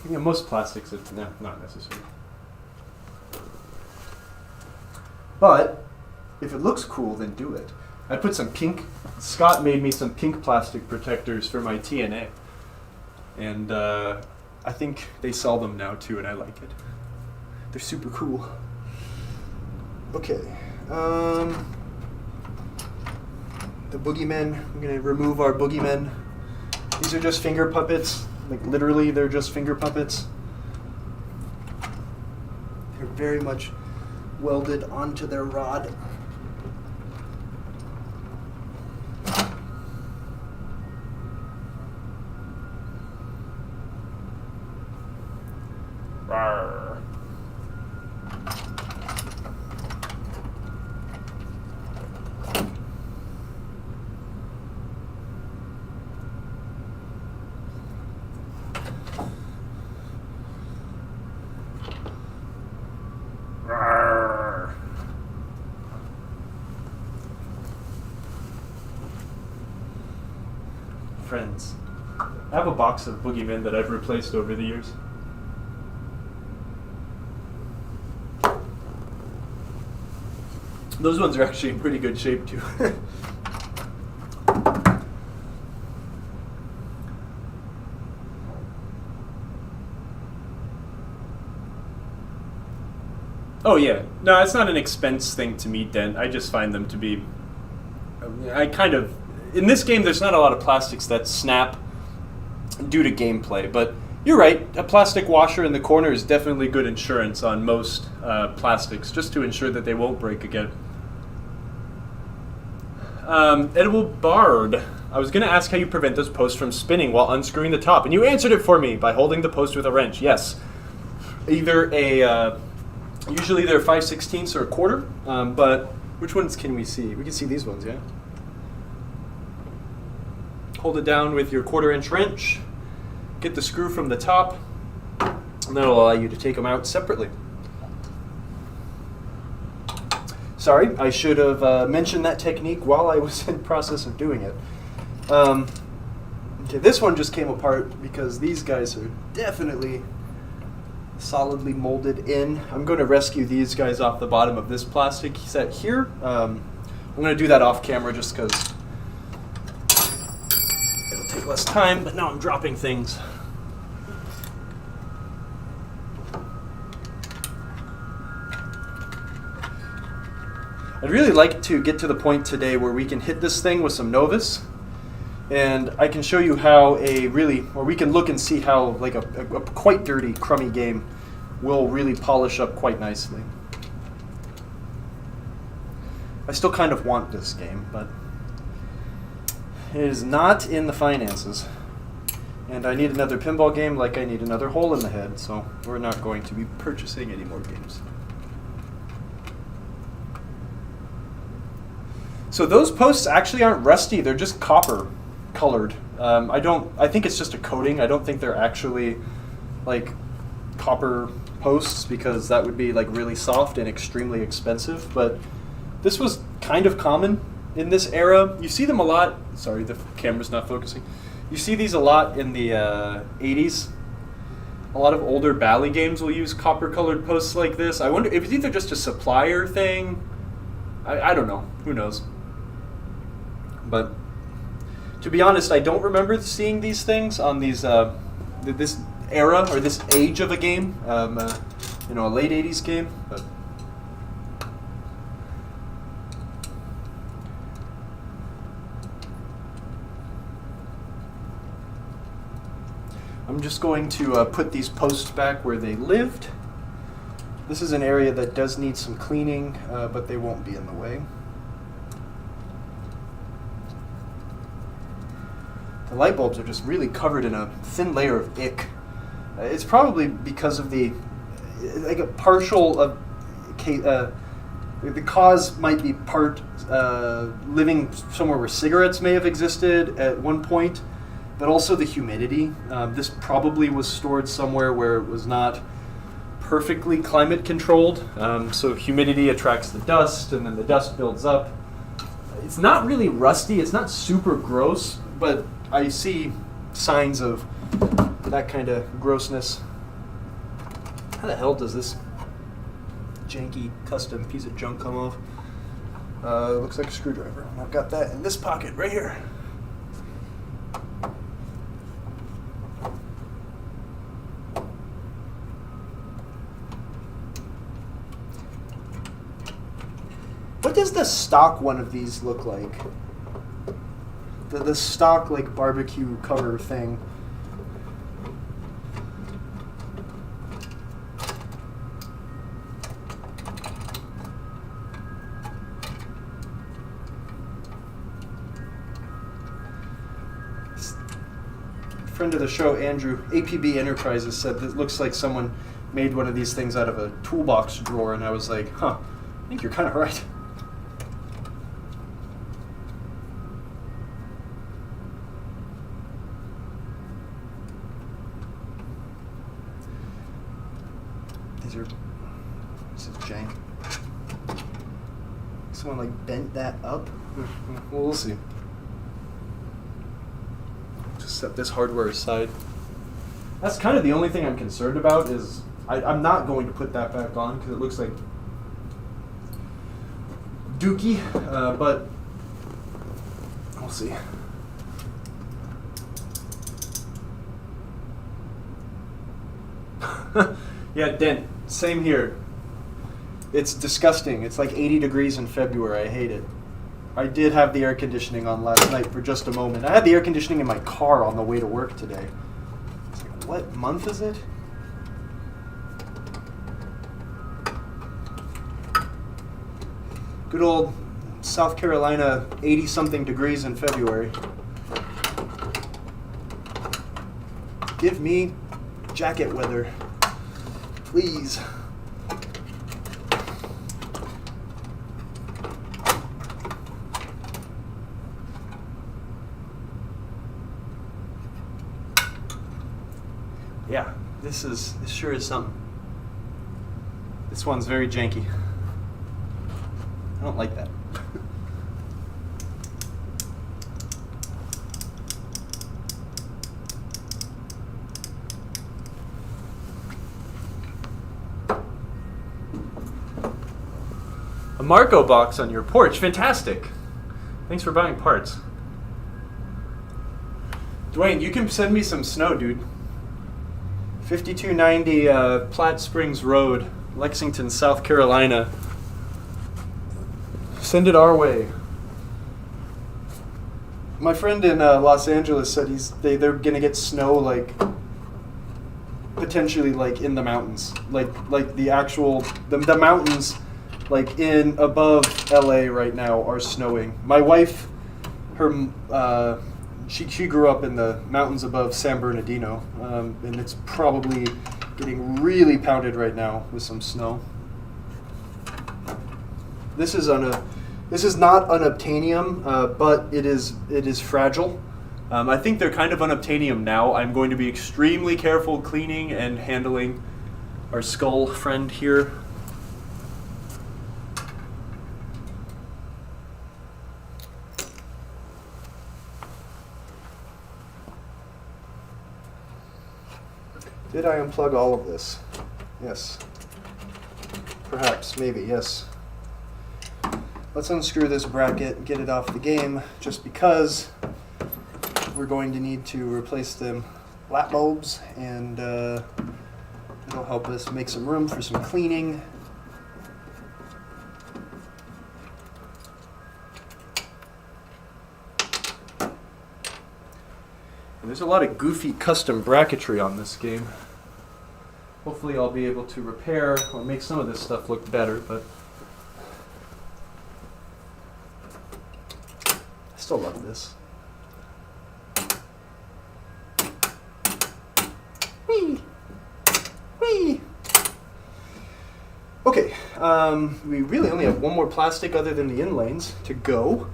most plastics, it's not necessary. But if it looks cool, then do it. I put some pink. Scott made me some pink plastic protectors for my TNA. And I think they sell them now too, and I like it. They're super cool. Okay. The boogeymen. I'm going to remove our boogeymen. These are just finger puppets. Like, literally, they're just finger puppets. They're very much welded onto their rod. Rawr. Friends, I have a box of boogeymen that I've replaced over the years. Those ones are actually in pretty good shape too. Oh yeah, no, it's not an expense thing to me, Dent. I just find them to be, in this game there's not a lot of plastics that snap due to gameplay, but you're right, a plastic washer in the corner is definitely good insurance on most plastics, just to ensure that they won't break again. Edible Bard, I was going to ask how you prevent those posts from spinning while unscrewing the top, and you answered it for me by holding the post with a wrench. Yes, either usually they're 5/16 or a quarter, but which ones can we see? We can see these ones, yeah? Hold it down with your 1/4-inch wrench, get the screw from the top, and that'll allow you to take them out separately. Sorry, I should have mentioned that technique while I was in process of doing it. Okay, this one just came apart because these guys are definitely solidly molded in. I'm going to rescue these guys off the bottom of this plastic set here. I'm going to do that off camera just because it'll take less time, but now I'm dropping things. I'd really like to get to the point today where we can hit this thing with some Novus, and I can show you how we can look and see how like a quite dirty, crummy game will really polish up quite nicely. I still kind of want this game, but it is not in the finances. And I need another pinball game like I need another hole in the head, so we're not going to be purchasing any more games. So those posts actually aren't rusty, they're just copper colored. I think it's just a coating. I don't think they're actually like copper posts, because that would be like really soft and extremely expensive, but this was kind of common in this era. You see them a lot. Sorry, the camera's not focusing. You see these a lot in the 80s. a lot of older Bally games will use copper-colored posts like this. I wonder if it's either just a supplier thing. I don't know. Who knows? But to be honest, I don't remember seeing these things on these this era or this age of a game. You know, a late '80s game. But I'm just going to put these posts back where they lived. This is an area that does need some cleaning, but they won't be in the way. The light bulbs are just really covered in a thin layer of ick. It's probably because of the, like a partial of, the cause might be part living somewhere where cigarettes may have existed at one point, but also the humidity. This probably was stored somewhere where it was not perfectly climate controlled. So humidity attracts the dust, and then the dust builds up. It's not really rusty. It's not super gross, but I see signs of that kind of grossness. How the hell does this janky custom piece of junk come off? Looks like a screwdriver. I've got that in this pocket right here. What does the stock one of these look like? The stock like barbecue cover thing. Friend of the show, Andrew, APB Enterprises, said that it looks like someone made one of these things out of a toolbox drawer, and I was like, huh, I think you're kind of right. This is jank. Someone like bent that up? Well, we'll see. Just set this hardware aside. That's kind of the only thing I'm concerned about is I'm not going to put that back on because it looks like dookie, but we'll see. Yeah, dent. Same here. It's disgusting. It's like 80 degrees in February. I hate it. I did have the air conditioning on last night for just a moment. I had the air conditioning in my car on the way to work today. It's like, what month is it? Good old South Carolina, 80-something degrees in February. Give me jacket weather. Please. Yeah, this sure is something. This one's very janky. I don't like that. A Marco box on your porch. Fantastic. Thanks for buying parts. Dwayne, you can send me some snow, dude. 5290 Platte Springs Road, Lexington, South Carolina. Send it our way. My friend in Los Angeles said they're gonna get snow like potentially like in the mountains, like the actual the mountains like in above LA right now are snowing. My wife, she grew up in the mountains above San Bernardino, and it's probably getting really pounded right now with some snow. This is not unobtainium, but it is fragile. I think they're kind of unobtainium now. I'm going to be extremely careful cleaning and handling our skull friend here. Did I unplug all of this? Yes. Perhaps, maybe, yes. Let's unscrew this bracket and get it off the game, just because we're going to need to replace the light bulbs, and it'll help us make some room for some cleaning. And there's a lot of goofy custom bracketry on this game. Hopefully I'll be able to repair or make some of this stuff look better, but I still love this. Whee! Whee! Okay, we really only have one more plastic other than the inlanes to go.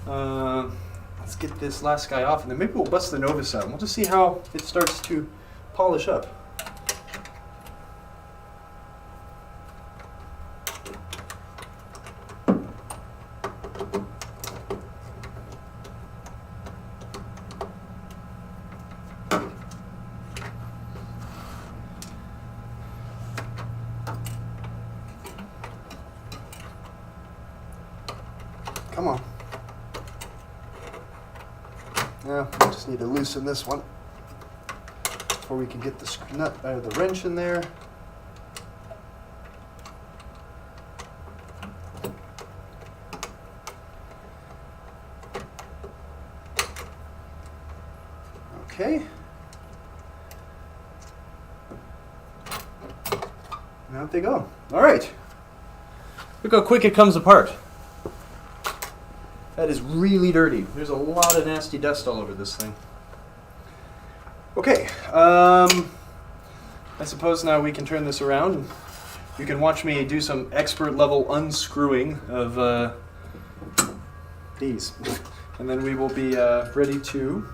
Let's get this last guy off, and then maybe we'll bust the Novus out, and we'll just see how it starts to polish up. Come on. Yeah, we just need to loosen this one before we can get the nut or the wrench in there. Okay. And out they go. All right. Look how quick it comes apart. That is really dirty. There's a lot of nasty dust all over this thing. Okay, I suppose now we can turn this around, and you can watch me do some expert level unscrewing of these. And then we will be ready to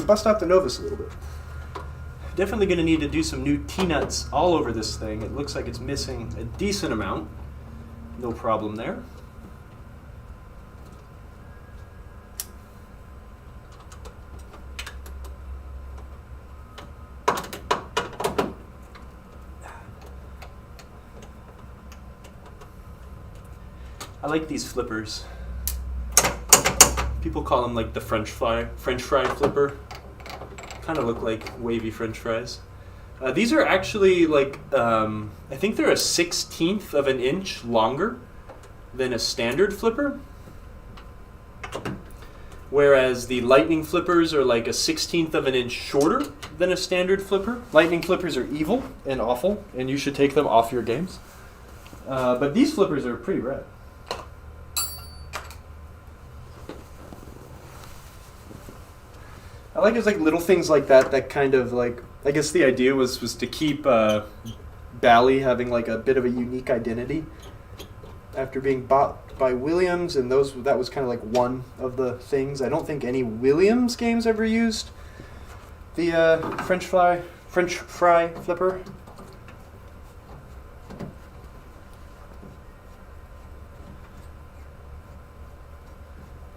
bust out the Novus a little bit. Definitely going to need to do some new T-nuts all over this thing. It looks like it's missing a decent amount. No problem there. I like these flippers. People call them like the French fry flipper. Kind of look like wavy French fries. These are actually like, I think they're a 1/16 of an inch longer than a standard flipper. Whereas the lightning flippers are like a 1/16 of an inch shorter than a standard flipper. Lightning flippers are evil and awful, and you should take them off your games. But these flippers are pretty rad. I like it's like little things like that kind of like, I guess the idea was to keep Bally having like a bit of a unique identity after being bought by Williams, and that was kind of like one of the things. I don't think any Williams games ever used the French fry flipper.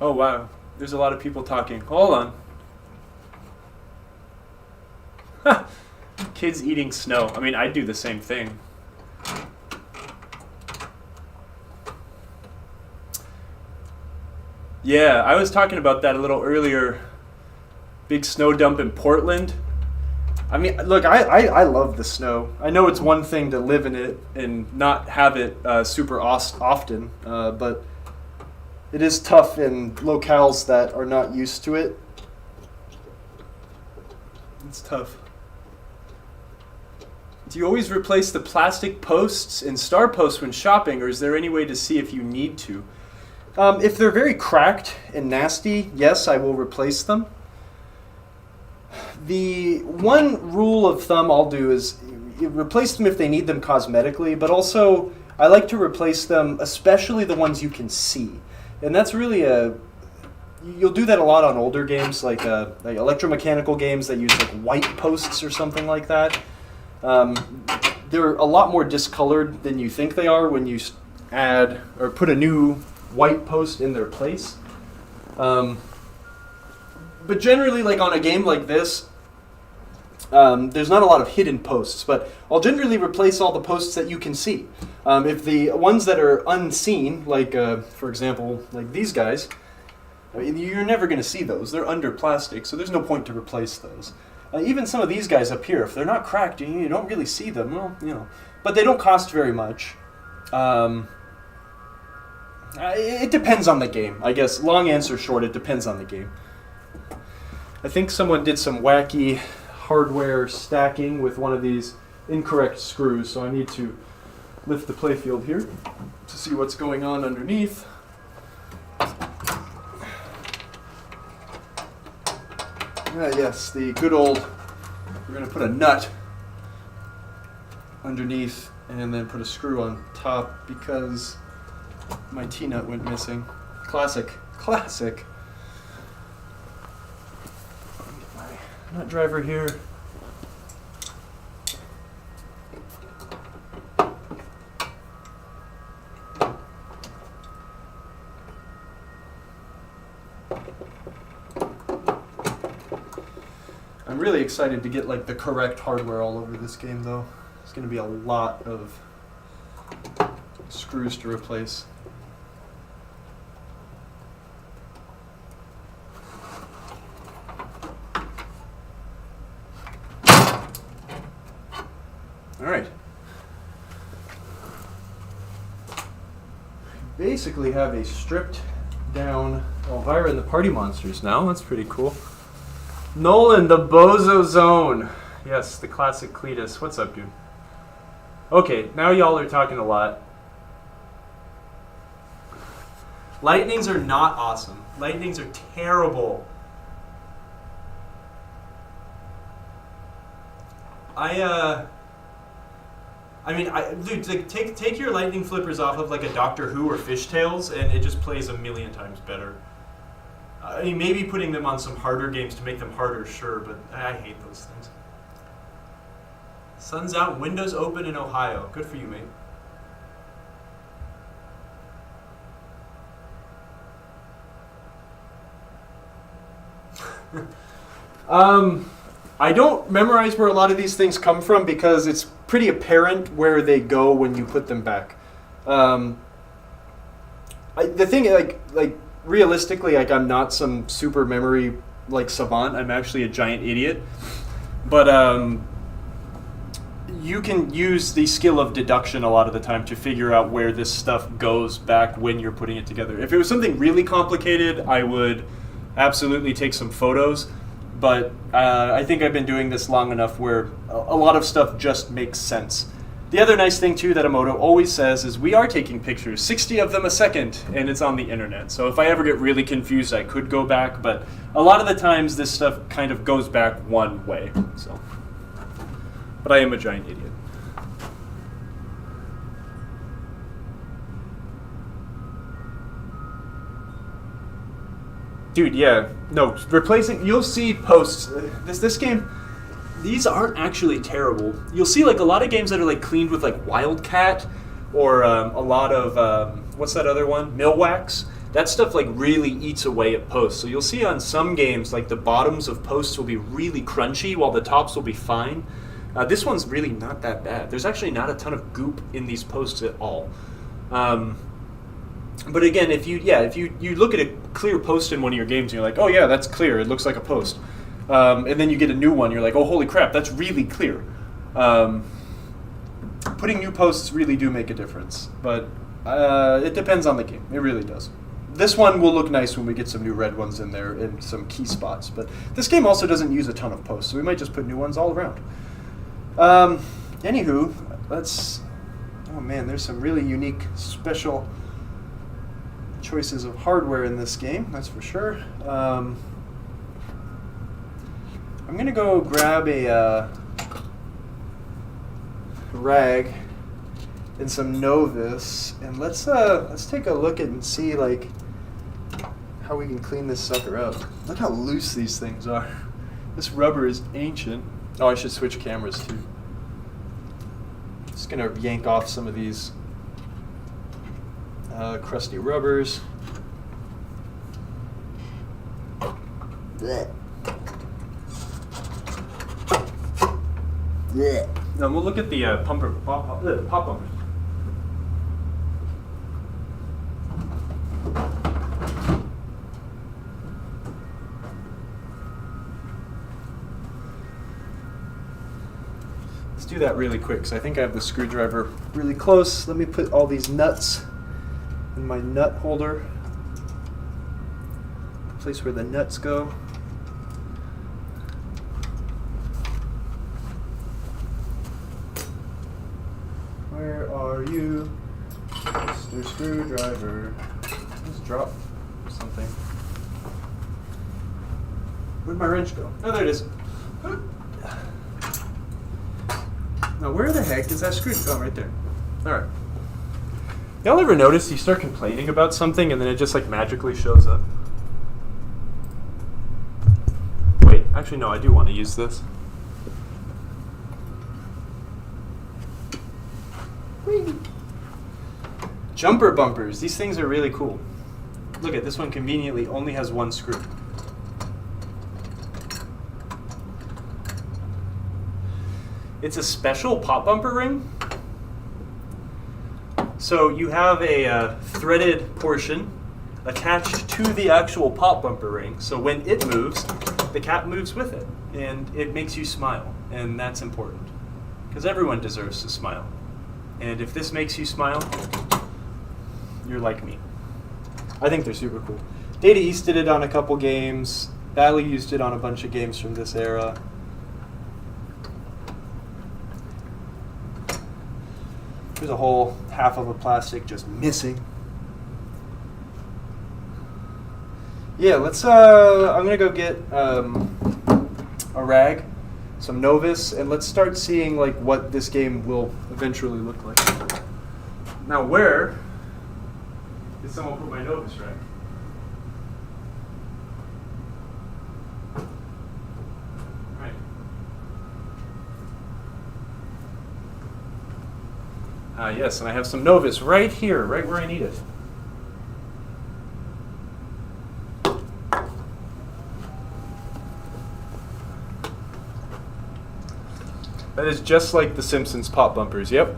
Oh wow, there's a lot of people talking. Hold on. Kids eating snow. I mean, I'd do the same thing. Yeah, I was talking about that a little earlier. Big snow dump in Portland. I mean, look, I love the snow. I know it's one thing to live in it and not have it super often, but it is tough in locales that are not used to it. It's tough. Do you always replace the plastic posts and star posts when shopping, or is there any way to see if you need to? If they're very cracked and nasty, yes, I will replace them. The one rule of thumb I'll do is replace them if they need them cosmetically, but also I like to replace them, especially the ones you can see. And that's really you'll do that a lot on older games, like electromechanical games that use like white posts or something like that. They're a lot more discolored than you think they are when you add or put a new white post in their place. But generally, like on a game like this, there's not a lot of hidden posts, but I'll generally replace all the posts that you can see. If the ones that are unseen, like for example, like these guys, I mean, you're never going to see those. They're under plastic, so there's no point to replace those. Even some of these guys up here, if they're not cracked, you don't really see them. Well, but they don't cost very much. It depends on the game, I guess. Long answer short, it depends on the game. I think someone did some wacky hardware stacking with one of these incorrect screws, so I need to lift the playfield here to see what's going on underneath. Yes, the good old, we're going to put a nut underneath and then put a screw on top because my T-nut went missing. Classic. Get my nut driver here. I'm really excited to get like the correct hardware all over this game though. It's going to be a lot of screws to replace. All right. Basically have a stripped down Elvira and the Party Monsters now. That's pretty cool. Nolan, the Bozo Zone. Yes, the classic Cletus. What's up, dude? Okay, now y'all are talking a lot. Lightnings are not awesome. Lightnings are terrible. Dude, take your lightning flippers off of like a Doctor Who or Fishtails, and it just plays a million times better. I mean, maybe putting them on some harder games to make them harder, sure, but I hate those things. Sun's out, windows open in Ohio. Good for you, mate. I don't memorize where a lot of these things come from because it's pretty apparent where they go when you put them back. The thing, like realistically, like I'm not some super memory like savant. I'm actually a giant idiot. But you can use the skill of deduction a lot of the time to figure out where this stuff goes back when you're putting it together. If it was something really complicated, I would absolutely take some photos. But I think I've been doing this long enough where a lot of stuff just makes sense. The other nice thing, too, that Emoto always says is we are taking pictures, 60 of them a second, and it's on the internet. So if I ever get really confused, I could go back. But a lot of the times, this stuff kind of goes back one way. So, but I am a giant idiot. Dude, yeah. No, replacing... You'll see posts. This game... These aren't actually terrible. You'll see like a lot of games that are like cleaned with like Wildcat or a lot of... what's that other one? Millwax. That stuff like really eats away at posts. So you'll see on some games like the bottoms of posts will be really crunchy while the tops will be fine. This one's really not that bad. There's actually not a ton of goop in these posts at all. But again, if you look at a clear post in one of your games, and you're like, oh yeah, that's clear. It looks like a post. And then you get a new one, you're like, oh holy crap, that's really clear. Putting new posts really do make a difference, but it depends on the game. It really does. This one will look nice when we get some new red ones in there in some key spots. But this game also doesn't use a ton of posts, so we might just put new ones all around. Anywho, let's... Oh man, there's some really unique, special choices of hardware in this game, that's for sure. I'm going to go grab a rag and some Novus, and let's take a look at and see like how we can clean this sucker up. Look how loose these things are. This rubber is ancient. Oh, I should switch cameras too. Just gonna yank off some of these crusty rubbers. Blech. Now we'll look at the pop bumpers. Let's do that really quick, because I think I have the screwdriver really close. Let me put all these nuts in my nut holder, the place where the nuts go. Where are you, Mr. Screwdriver? Just drop something. Where'd my wrench go? Oh, there it is. Now, where the heck is that screwdriver? Oh, right there. All right. Y'all ever notice you start complaining about something and then it just like magically shows up? Wait, actually no, I do want to use this. Whee! Jumper bumpers. These things are really cool. Look at this one conveniently only has one screw. It's a special pop bumper ring. So you have a threaded portion attached to the actual pop bumper ring. So when it moves, the cap moves with it. And it makes you smile. And that's important. Because everyone deserves to smile. And if this makes you smile, you're like me. I think they're super cool. Data East did it on a couple games. Bally used it on a bunch of games from this era. There's a whole half of a plastic just missing. Yeah, let's, I'm gonna go get a rag, some Novus, and let's start seeing like what this game will eventually look like. Now where did someone put my Novus rag? Right. Yes, and I have some Novus right here, right where I need it. That is just like the Simpsons pop bumpers, yep.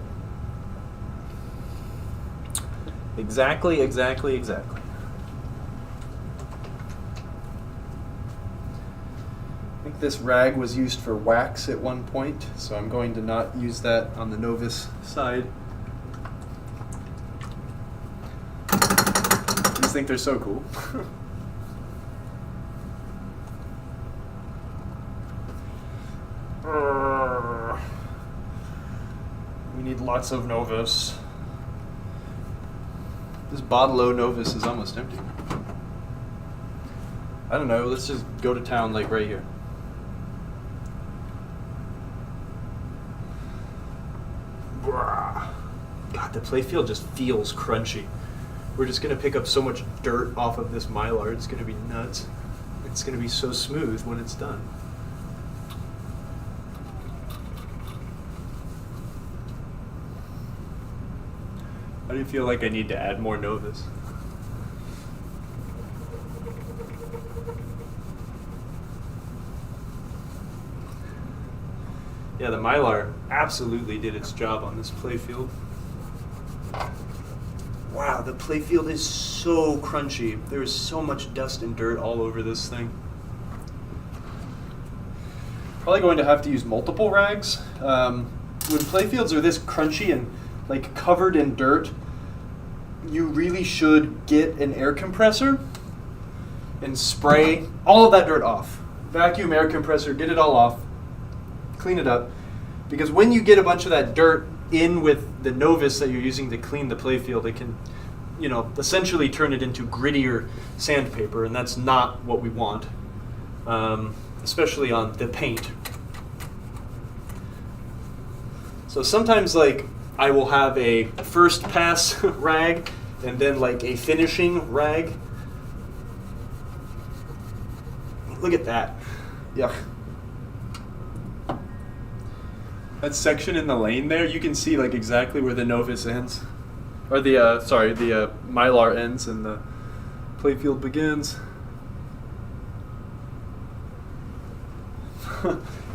Exactly, exactly, exactly. I think this rag was used for wax at one point, so I'm going to not use that on the Novus side. I just think they're so cool. We need lots of Novus. This bottle of Novus is almost empty. I don't know, let's just go to town like right here. God, the playfield just feels crunchy. We're just gonna pick up so much dirt off of this Mylar, it's gonna be nuts. It's gonna be so smooth when it's done. How do you feel like I need to add more Novus? Yeah, the Mylar absolutely did its job on this playfield. Wow, the playfield is so crunchy. There is so much dust and dirt all over this thing. Probably going to have to use multiple rags. When playfields are this crunchy and like covered in dirt, you really should get an air compressor and spray all of that dirt off. Vacuum air compressor, get it all off, clean it up. Because when you get a bunch of that dirt in with the Novus that you're using to clean the playfield, it can, you know, essentially turn it into grittier sandpaper, and that's not what we want, especially on the paint. So sometimes, like, I will have a first pass rag and then like a finishing rag. Look at that. Yuck. That section in the lane there, you can see like exactly where the Novus ends. Or the, the Mylar ends and the playfield begins.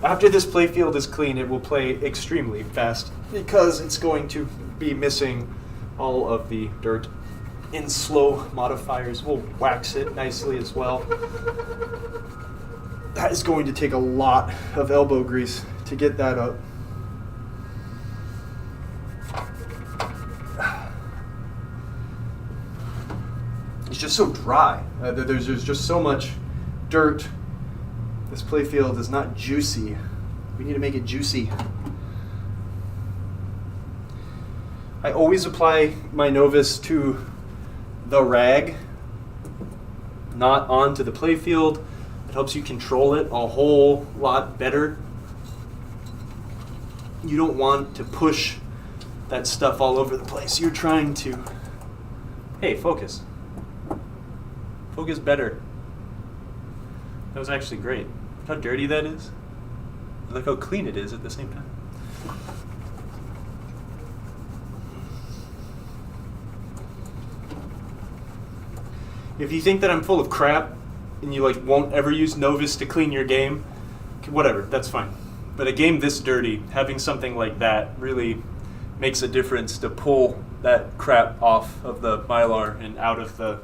After this playfield is clean, it will play extremely fast because it's going to be missing all of the dirt. In slow modifiers, we'll wax it nicely as well. That is going to take a lot of elbow grease to get that up. It's just so dry. There's just so much dirt. This playfield is not juicy. We need to make it juicy. I always apply my Novus to the rag, not onto the playfield. It helps you control it a whole lot better. You don't want to push that stuff all over the place. You're trying to, hey, focus. Focus better. That was actually great. Look how dirty that is. Look how clean it is at the same time. If you think that I'm full of crap and you won't ever use Novus to clean your game, whatever, that's fine. But a game this dirty, having something like that really makes a difference to pull that crap off of the Mylar and out of the,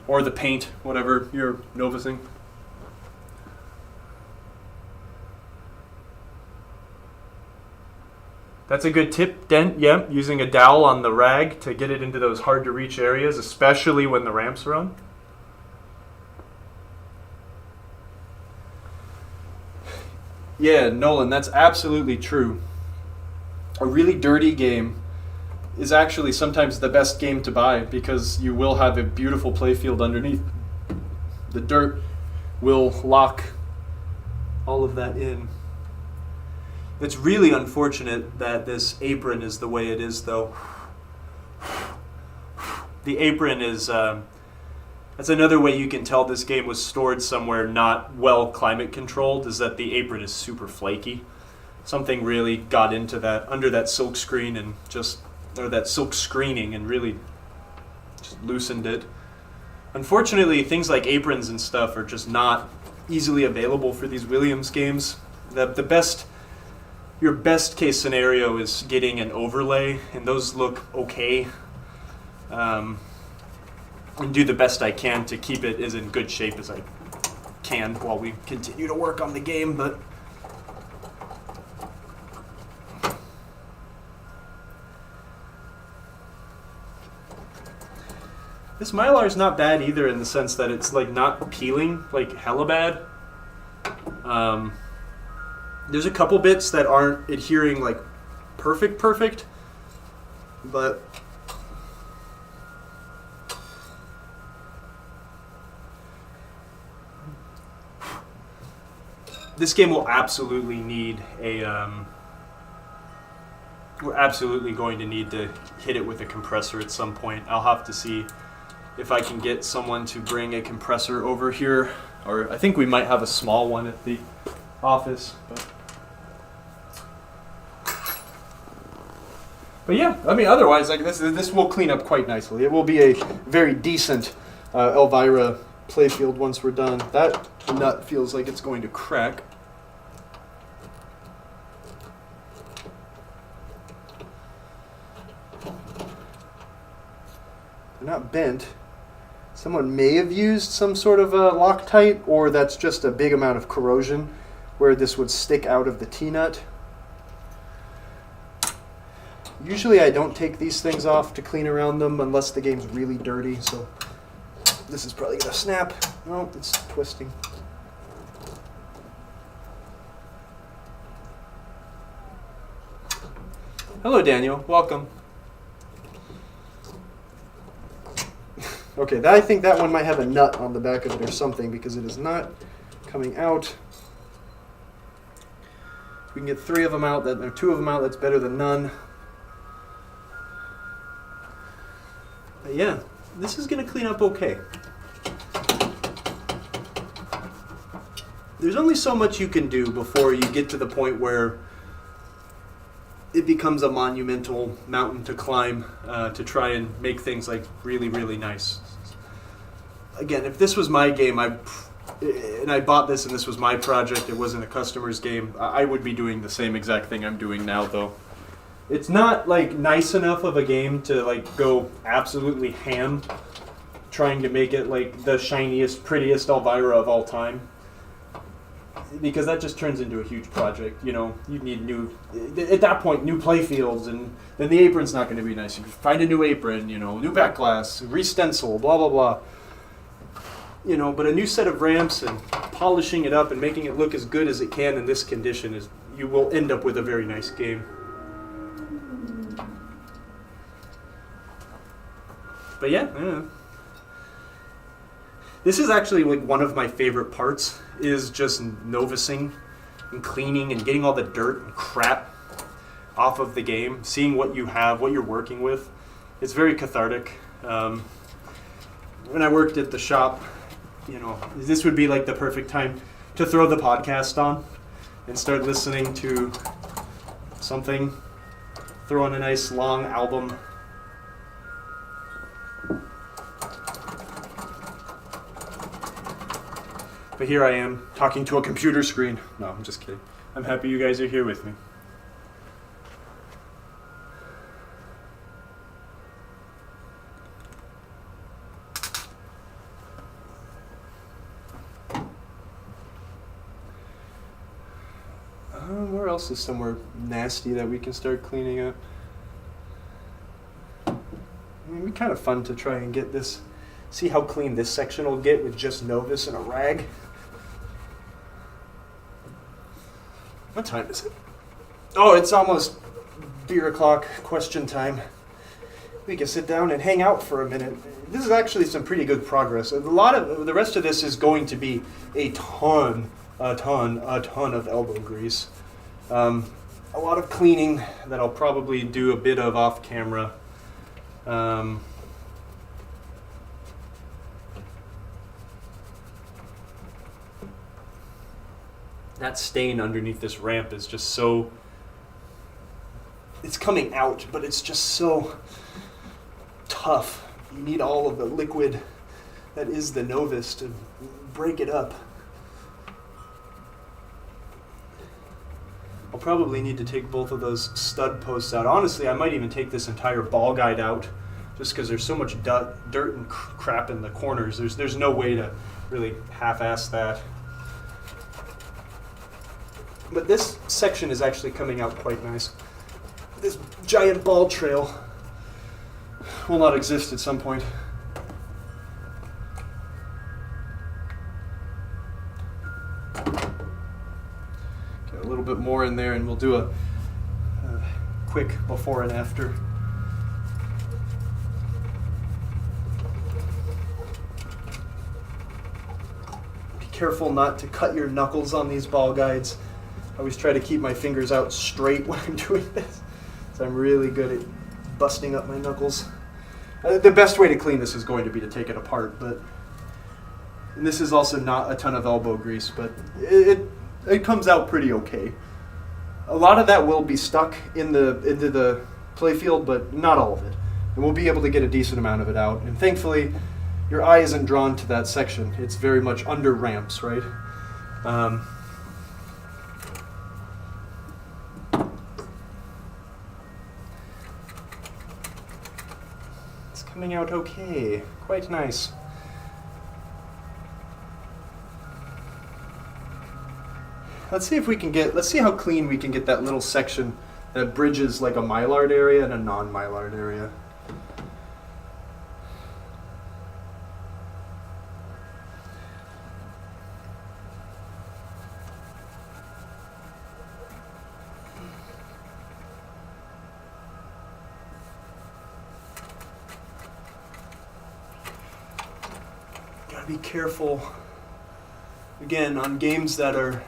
or the paint, whatever you're Novusing. That's a good tip, Dent. Yeah, using a dowel on the rag to get it into those hard to reach areas, especially when the ramps are on. Yeah, Nolan, that's absolutely true. A really dirty game is actually sometimes the best game to buy because you will have a beautiful playfield underneath. The dirt will lock all of that in. It's really unfortunate that this apron is the way it is, though. The apron is, that's another way you can tell this game was stored somewhere not well climate controlled, is that the apron is super flaky. Something really got into that, under that silk screen and or that silk screening and really just loosened it. Unfortunately, things like aprons and stuff are just not easily available for these Williams games. Your best case scenario is getting an overlay, and those look okay. And do the best I can to keep it as in good shape as I can while we continue to work on the game, but this Mylar is not bad either in the sense that it's not peeling hella bad. There's a couple bits that aren't adhering perfect, but this game will absolutely need we're absolutely going to need to hit it with a compressor at some point. I'll have to see if I can get someone to bring a compressor over here, or I think we might have a small one at the office, but yeah, I mean, otherwise, this will clean up quite nicely. It will be a very decent Elvira playfield once we're done. That nut feels like it's going to crack. They're not bent. Someone may have used some sort of Loctite, or that's just a big amount of corrosion where this would stick out of the T-nut. Usually I don't take these things off to clean around them unless the game's really dirty, so this is probably going to snap. No, it's twisting. Hello, Daniel. Welcome. Okay, I think that one might have a nut on the back of it or something because it is not coming out. If we can get 3 of them out, or 2 of them out, that's better than none. But yeah, this is going to clean up okay. There's only so much you can do before you get to the point where it becomes a monumental mountain to climb to try and make things really, really nice. Again, if this was my game, I and I bought this and this was my project, it wasn't a customer's game, I would be doing the same exact thing I'm doing now though. It's not like nice enough of a game to like go absolutely ham trying to make it like the shiniest, prettiest Elvira of all time. Because that just turns into a huge project, you know. You need new, at that point, new play fields, and then the apron's not going to be nice. You find a new apron, you know, new back glass, re-stencil, blah, blah, blah. You know, but a new set of ramps and polishing it up and making it look as good as it can in this condition is, you will end up with a very nice game. But yeah. This is actually like one of my favorite parts, is just novicing and cleaning and getting all the dirt and crap off of the game, seeing what you have, what you're working with. It's very cathartic. When I worked at the shop, you know, this would be like the perfect time to throw the podcast on and start listening to something, throw on a nice long album. But here I am, talking to a computer screen. No, I'm just kidding. I'm happy you guys are here with me. Where else is somewhere nasty that we can start cleaning up? I mean, it'd be kind of fun to try and get this, see how clean this section will get with just Novus and a rag. What time is it? Oh, it's almost beer o'clock, question time. We can sit down and hang out for a minute. This is actually some pretty good progress. A lot of the rest of this is going to be a ton of elbow grease. A lot of cleaning that I'll probably do a bit of off camera. That stain underneath this ramp is just so, it's coming out, but it's just so tough. You need all of the liquid that is the Novus to break it up. I'll probably need to take both of those stud posts out. Honestly, I might even take this entire ball guide out just because there's so much dirt and crap in the corners. There's no way to really half-ass that. But this section is actually coming out quite nice. This giant ball trail will not exist at some point. Get a little bit more in there and we'll do a quick before and after. Be careful not to cut your knuckles on these ball guides. I always try to keep my fingers out straight when I'm doing this, so I'm really good at busting up my knuckles. The best way to clean this is going to be to take it apart, and this is also not a ton of elbow grease, but it comes out pretty okay. A lot of that will be stuck into the playfield, but not all of it, and we'll be able to get a decent amount of it out. And thankfully, your eye isn't drawn to that section. It's very much under ramps, right? Coming out okay, quite nice. Let's see how clean we can get that little section that bridges like a Mylard area and a non-Mylard area. Be careful again on games that are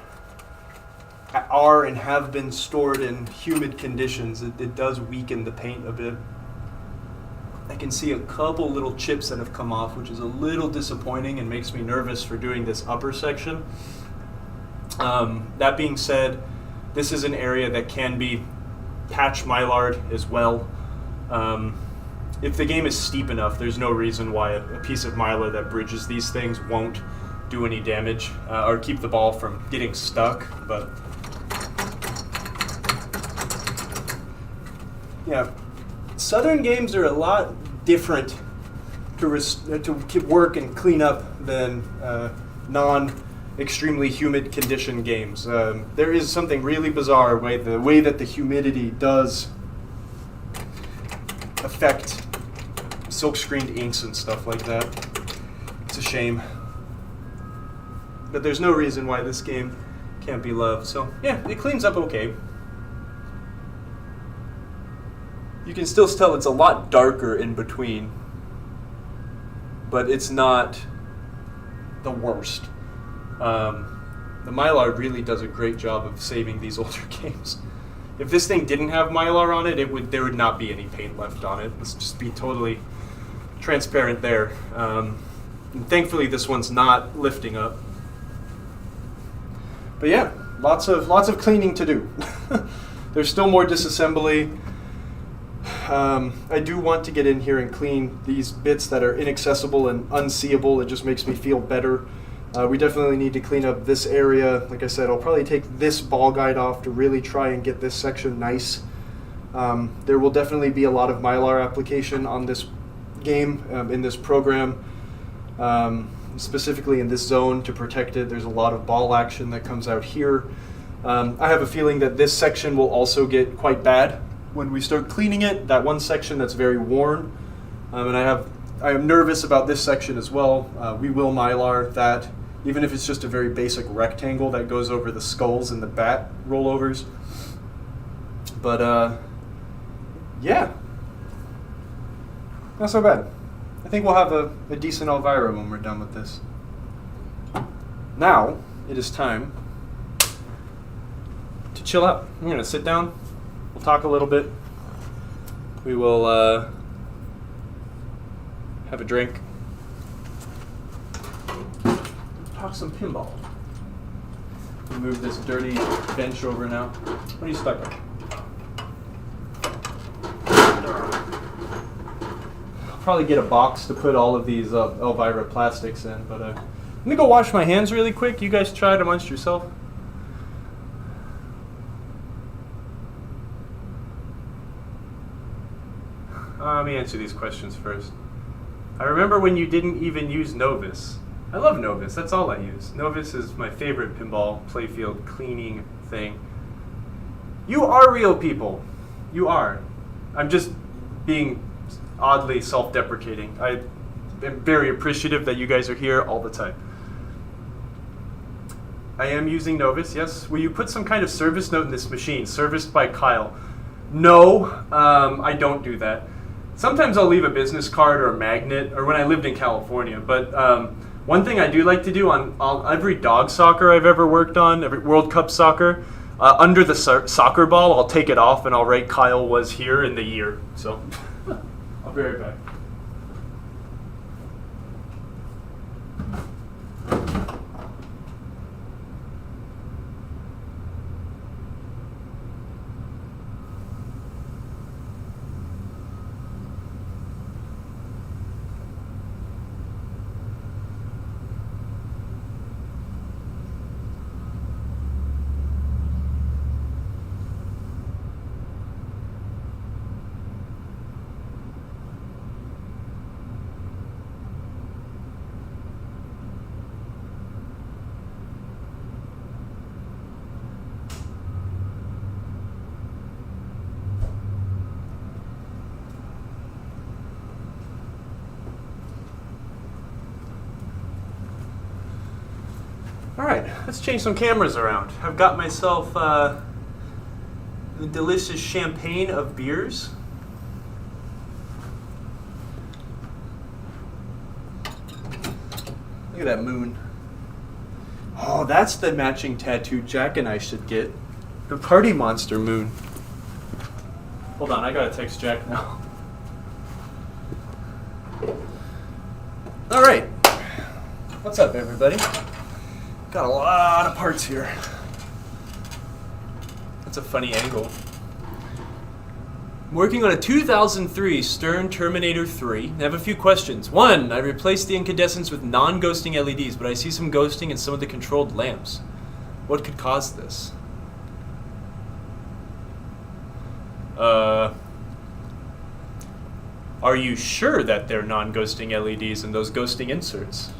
and have been stored in humid conditions. It does weaken the paint a bit. I can see a couple little chips that have come off, which is a little disappointing and makes me nervous for doing this upper section. That being said, this is an area that can be patch Mylard as well. If the game is steep enough, there's no reason why a piece of Mylar that bridges these things won't do any damage or keep the ball from getting stuck. But yeah, Southern games are a lot different to work and clean up than non-extremely humid condition games. There is something really bizarre the way that the humidity does affect silk-screened inks and stuff like that. It's a shame. But there's no reason why this game can't be loved. So yeah, it cleans up okay. You can still tell it's a lot darker in between, but it's not the worst. The Mylar really does a great job of saving these older games. If this thing didn't have Mylar on it, there would not be any paint left on it. Let's just be totally transparent there. And thankfully, this one's not lifting up. But yeah, lots of cleaning to do. There's still more disassembly. I do want to get in here and clean these bits that are inaccessible and unseeable. It just makes me feel better. We definitely need to clean up this area. Like I said, I'll probably take this ball guide off to really try and get this section nice. There will definitely be a lot of Mylar application on this game, in this program, specifically in this zone to protect it. There's a lot of ball action that comes out here. I have a feeling that this section will also get quite bad when we start cleaning it. That one section that's very worn, and I am nervous about this section as well. We will Mylar that, even if it's just a very basic rectangle that goes over the skulls and the bat rollovers. But yeah, not so bad. I think we'll have a decent Elvira when we're done with this. Now it is time to chill out. I'm gonna sit down. We'll talk a little bit. We will have a drink. Talk some pinball. We'll move this dirty bench over now. What are you stuck on? I'll probably get a box to put all of these Elvira plastics in, but let me go wash my hands really quick. You guys try it amongst yourself. Let me answer these questions first. I remember when you didn't even use Novus. I love Novus. That's all I use. Novus is my favorite pinball playfield cleaning thing. You are real people. You are. I'm just being oddly self-deprecating. I am very appreciative that you guys are here all the time. I am using Novus, yes. Will you put some kind of service note in this machine? Serviced by Kyle. No, I don't do that. Sometimes I'll leave a business card or a magnet, or when I lived in California. But one thing I do like to do on every dog soccer I've ever worked on, every World Cup soccer, under the soccer ball, I'll take it off and I'll write Kyle was here in the year. So I'll be right back. All right, let's change some cameras around. I've got myself the delicious champagne of beers. Look at that moon. Oh, that's the matching tattoo Jack and I should get. The Party Monster moon. Hold on, I gotta text Jack now. All right, what's up, everybody? Got a lot of parts here. That's a funny angle. I'm working on a 2003 Stern Terminator 3. I have a few questions. One, I replaced the incandescents with non-ghosting LEDs, but I see some ghosting in some of the controlled lamps. What could cause this? Are you sure that they're non-ghosting LEDs and those ghosting inserts?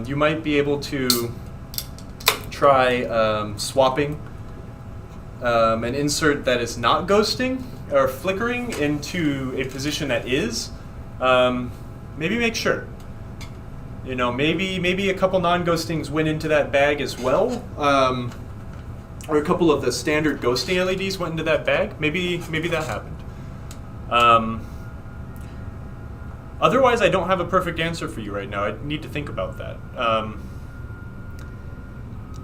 You might be able to try swapping an insert that is not ghosting or flickering into a position that is. Maybe make sure. You know, maybe a couple non-ghostings went into that bag as well, or a couple of the standard ghosting LEDs went into that bag. Maybe that happened. Otherwise, I don't have a perfect answer for you right now. I need to think about that.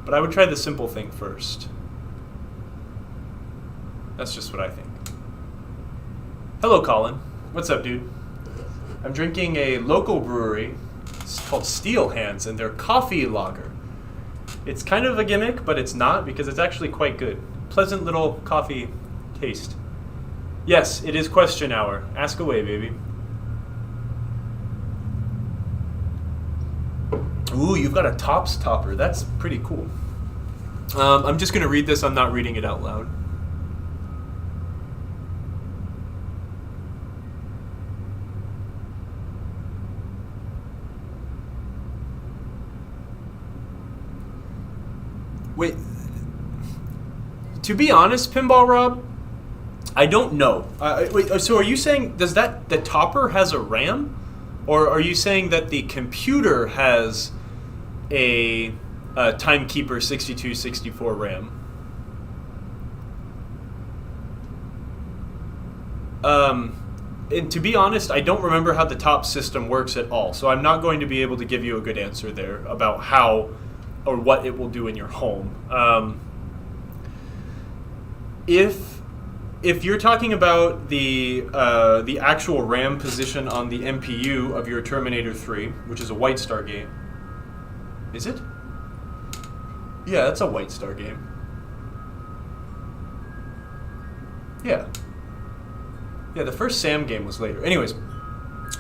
But I would try the simple thing first. That's just what I think. Hello, Colin. What's up, dude? I'm drinking a local brewery. It's called Steel Hands, and their coffee lager. It's kind of a gimmick, but it's not, because it's actually quite good. Pleasant little coffee taste. Yes, it is question hour. Ask away, baby. Ooh, you've got a tops topper. That's pretty cool. I'm just going to read this. I'm not reading it out loud. Wait. To be honest, Pinball Rob, I don't know. Wait, so are you saying does the topper has a RAM? Or are you saying that the computer has a Timekeeper 6264 RAM? And to be honest, I don't remember how the top system works at all, so I'm not going to be able to give you a good answer there about how or what it will do in your home. If you're talking about the actual RAM position on the MPU of your Terminator 3, which is a White Star game, is it? Yeah, that's a White Star game. Yeah. Yeah, the first Sam game was later. Anyways,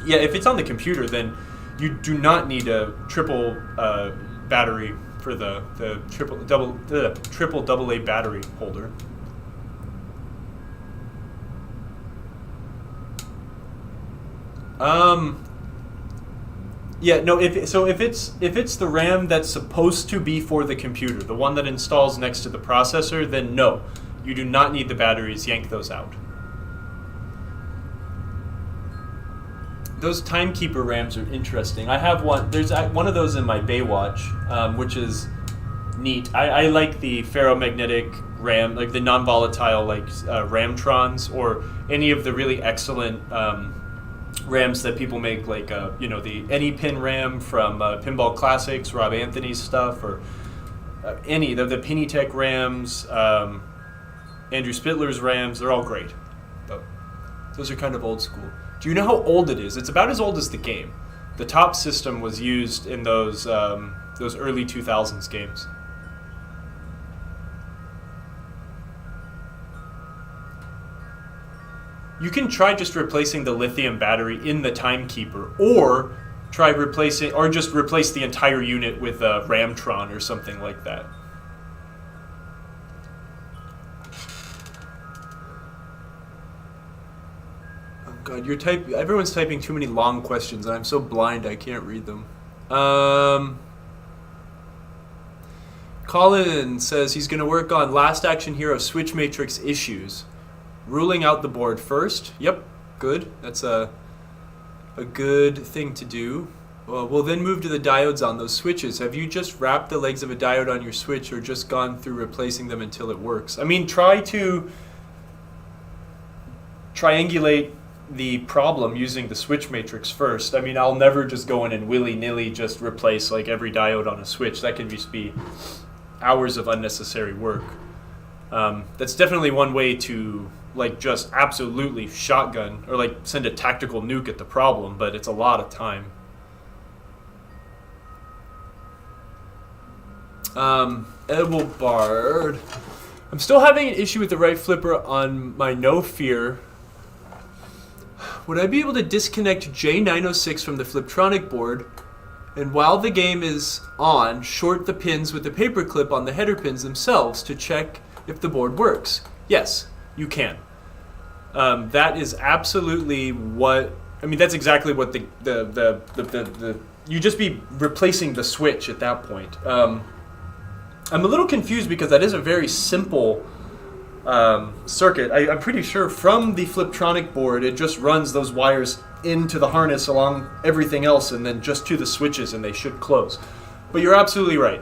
yeah, if it's on the computer, then you do not need a triple battery for the triple AA battery holder. Yeah, no. If it's the RAM that's supposed to be for the computer, the one that installs next to the processor, then no, you do not need the batteries. Yank those out. Those Timekeeper RAMs are interesting. I have one. There's one of those in my Baywatch, which is neat. I like the ferromagnetic RAM, like the non-volatile, like Ramtrons, or any of the really excellent RAMs that people make, like the AnyPin RAM from Pinball Classics, Rob Anthony's stuff, or any the PinTech RAMs, Andrew Spittler's RAMs. They're all great, but those are kind of old school. Do you know how old it is? It's about as old as the game. The top system was used in those early 2000s games. You can try just replacing the lithium battery in the Timekeeper, or just replace the entire unit with a Ramtron or something like that. Oh God, everyone's typing too many long questions, and I'm so blind I can't read them. Colin says he's going to work on Last Action Hero switch matrix issues. Ruling out the board first. Yep, good. That's a good thing to do. We'll then move to the diodes on those switches. Have you just wrapped the legs of a diode on your switch, or just gone through replacing them until it works? I mean, try to triangulate the problem using the switch matrix first. I mean, I'll never just go in and willy-nilly just replace like every diode on a switch. That can just be hours of unnecessary work. That's definitely one way to like just absolutely shotgun or like send a tactical nuke at the problem, but it's a lot of time. Edelbard. I'm still having an issue with the right flipper on my No Fear would I be able to disconnect J906 from the Fliptronic board, and while the game is on, short the pins with the paperclip on the header pins themselves to check if the board works? Yes, you can. That is absolutely what, I mean, that's exactly what you'd just be replacing the switch at that point. I'm a little confused because that is a very simple circuit. I'm pretty sure from the Fliptronic board, it just runs those wires into the harness along everything else and then just to the switches, and they should close. But you're absolutely right.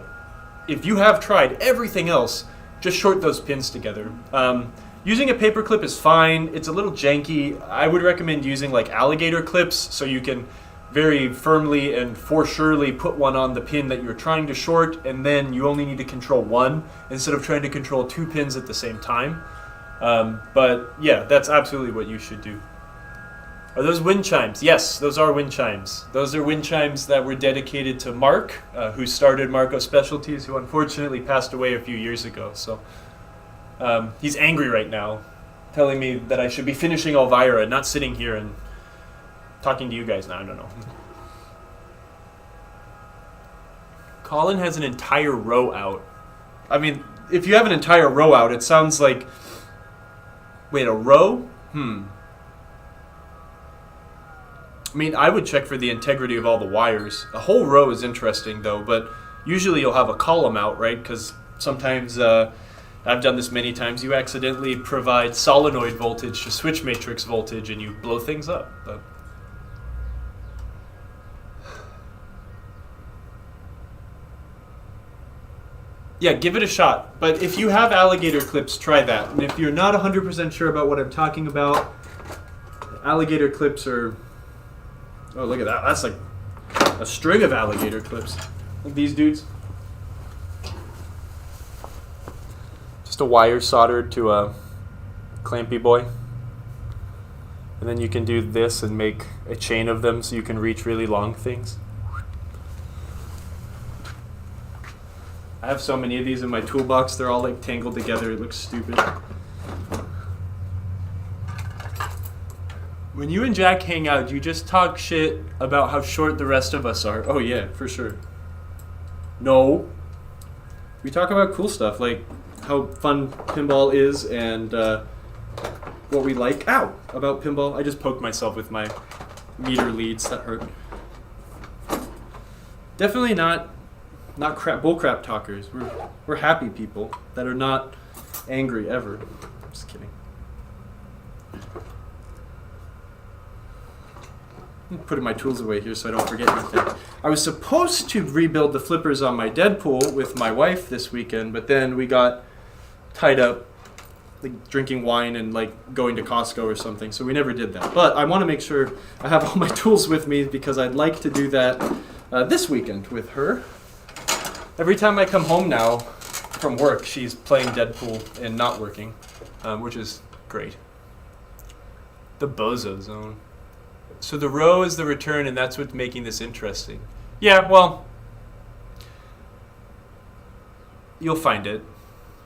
If you have tried everything else, just short those pins together. Using a paper clip is fine. It's a little janky. I would recommend using like alligator clips so you can very firmly and for surely put one on the pin that you're trying to short, and then you only need to control one instead of trying to control two pins at the same time. But yeah, that's absolutely what you should do. Are those wind chimes? Yes, those are wind chimes. Those are wind chimes that were dedicated to Mark, who started Marco Specialties, who unfortunately passed away a few years ago. So he's angry right now, telling me that I should be finishing Elvira, not sitting here and talking to you guys now. I don't know. Colin has an entire row out. I mean, if you have an entire row out, it sounds like... Wait, a row? I mean, I would check for the integrity of all the wires. A whole row is interesting, though, but usually you'll have a column out, right? Because sometimes, I've done this many times, you accidentally provide solenoid voltage to switch matrix voltage and you blow things up. But yeah, give it a shot. But if you have alligator clips, try that. And if you're not 100% sure about what I'm talking about, alligator clips are... Oh, look at that. That's like a string of alligator clips. Like these dudes. Just a wire soldered to a clampy boy. And then you can do this and make a chain of them so you can reach really long things. I have so many of these in my toolbox. They're all like tangled together. It looks stupid. When you and Jack hang out, do you just talk shit about how short the rest of us are? Oh yeah, for sure. No. We talk about cool stuff, like how fun pinball is and what we like. Ow! About pinball. I just poked myself with my meter leads. That hurt. Definitely not bullcrap talkers. We're happy people that are not angry ever. Just kidding. I'm putting my tools away here so I don't forget anything. I was supposed to rebuild the flippers on my Deadpool with my wife this weekend, but then we got tied up like drinking wine and like going to Costco or something, so we never did that. But I want to make sure I have all my tools with me because I'd like to do that this weekend with her. Every time I come home now from work, she's playing Deadpool and not working, which is great. The Bozo Zone. So the row is the return, and that's what's making this interesting. Yeah, well, you'll find it.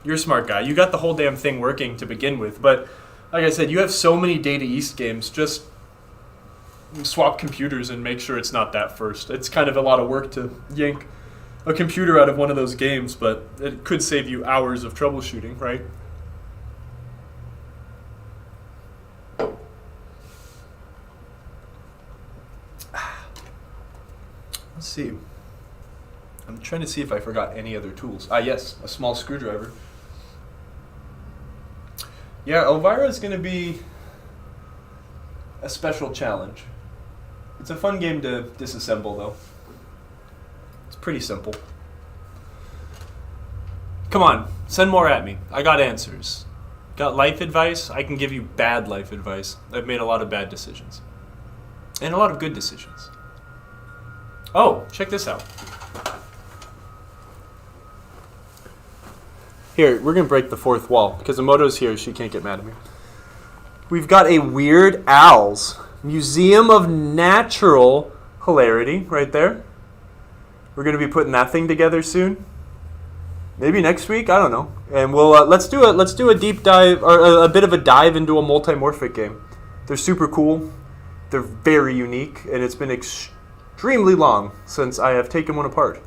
You're a smart guy. You got the whole damn thing working to begin with, but like I said, you have so many Data East games. Just swap computers and make sure it's not that first. It's kind of a lot of work to yank a computer out of one of those games, but it could save you hours of troubleshooting, right? Let's see. I'm trying to see if I forgot any other tools. Ah, yes, a small screwdriver. Yeah, Elvira is going to be a special challenge. It's a fun game to disassemble, though. It's pretty simple. Come on, send more at me. I got answers. Got life advice? I can give you bad life advice. I've made a lot of bad decisions. And a lot of good decisions. Oh, check this out. Here, we're going to break the fourth wall because Emoto's here. She can't get mad at me. We've got a Weird Al's Museum of Natural Hilarity right there. We're going to be putting that thing together soon. Maybe next week. I don't know. And we'll let's do a deep dive or a bit of a dive into a multimorphic game. They're super cool. they're very unique, and it's been extremely long since I have taken one apart.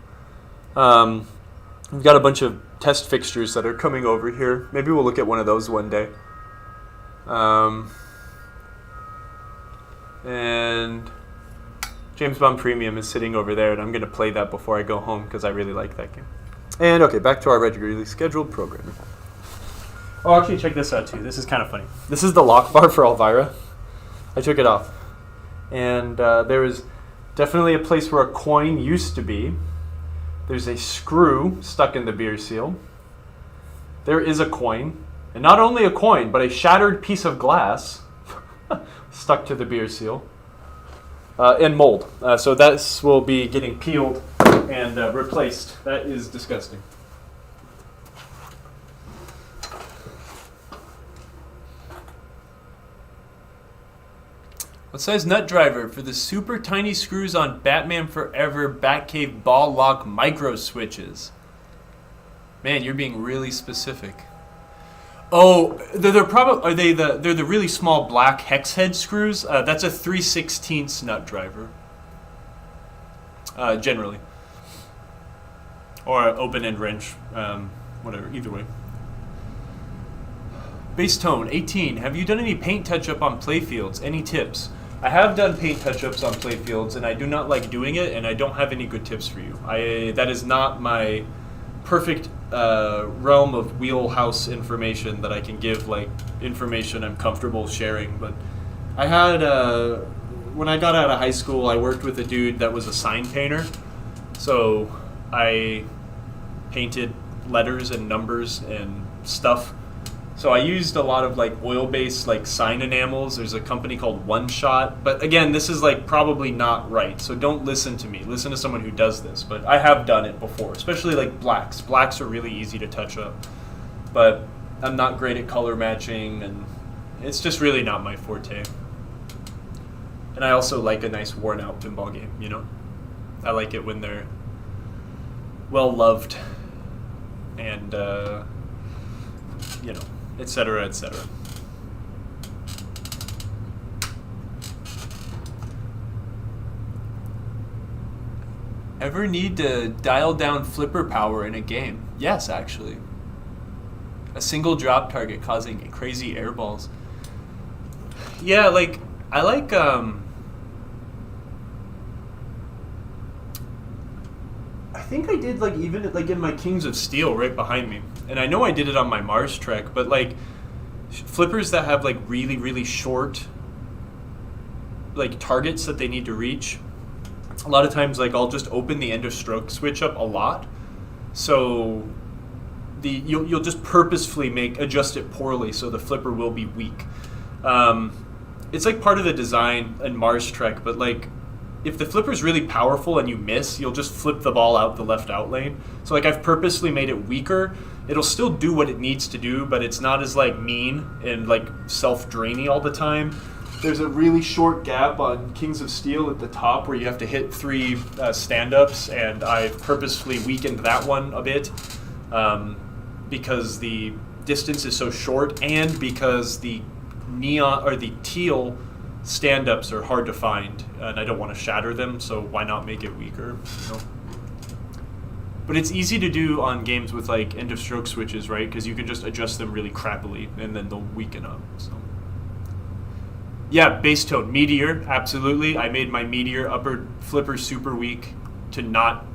We've got a bunch of test fixtures that are coming over here. Maybe we'll look at one of those one day. And James Bond Premium is sitting over there, and I'm going to play that before I go home because I really like that game. And okay, back to our regularly scheduled programming. Oh, actually, check this out too. This is kind of funny. This is the lock bar for Elvira. I took it off. And there is definitely a place where a coin used to be. There's a screw stuck in the beer seal. There is a coin. And not only a coin, but a shattered piece of glass stuck to the beer seal. And mold. So this will be getting peeled and replaced. That is disgusting. What size nut driver for the super tiny screws on Batman Forever Batcave ball lock micro switches? Man, you're being really specific. Oh, they're probably they're the really small black hex head screws. That's a 3/16 nut driver. Generally, or open end wrench, whatever. Either way. Bass tone 18. Have you done any paint touch up on playfields? Any tips? I have done paint touch-ups on playfields, and I do not like doing it, and I don't have any good tips for you. That is not my perfect realm of wheelhouse information that I can give, like information I'm comfortable sharing. But I had, when I got out of high school, I worked with a dude that was a sign painter. So I painted letters and numbers and stuff. So I used a lot of like oil-based like sign enamels. There's a company called One Shot, but again, this is like probably not right. So don't listen to me. Listen to someone who does this. But I have done it before, especially like blacks. Blacks are really easy to touch up, but I'm not great at color matching, and it's just really not my forte. And I also like a nice worn-out pinball game. You know, I like it when they're well loved and you know, etc., etc. Ever need to dial down flipper power in a game? Yes, actually. A single drop target causing crazy airballs. Yeah, like, I like, I think I did, like, even, like, in my Kings of Steel right behind me. And I know I did it on my Mars Trek, but, like, flippers that have, like, really, really short, like, targets that they need to reach, a lot of times, like, I'll just open the end of stroke switch up a lot. So you'll just purposefully adjust it poorly so the flipper will be weak. It's, like, part of the design in Mars Trek, but, like, if the flipper's really powerful and you miss, you'll just flip the ball out the left out lane. So, like, I've purposely made it weaker. It'll still do what it needs to do, but it's not as, like, mean and, like, self-drainy all the time. There's a really short gap on Kings of Steel at the top where you have to hit 3 stand-ups, and I've purposefully weakened that one a bit because the distance is so short, and because the neon or the teal stand-ups are hard to find, and I don't want to shatter them, so why not make it weaker? You know? But it's easy to do on games with, like, end of stroke switches, right? Because you can just adjust them really crappily, and then they'll weaken up. So, yeah, bass tone, Meteor, absolutely. I made my Meteor upper flipper super weak to not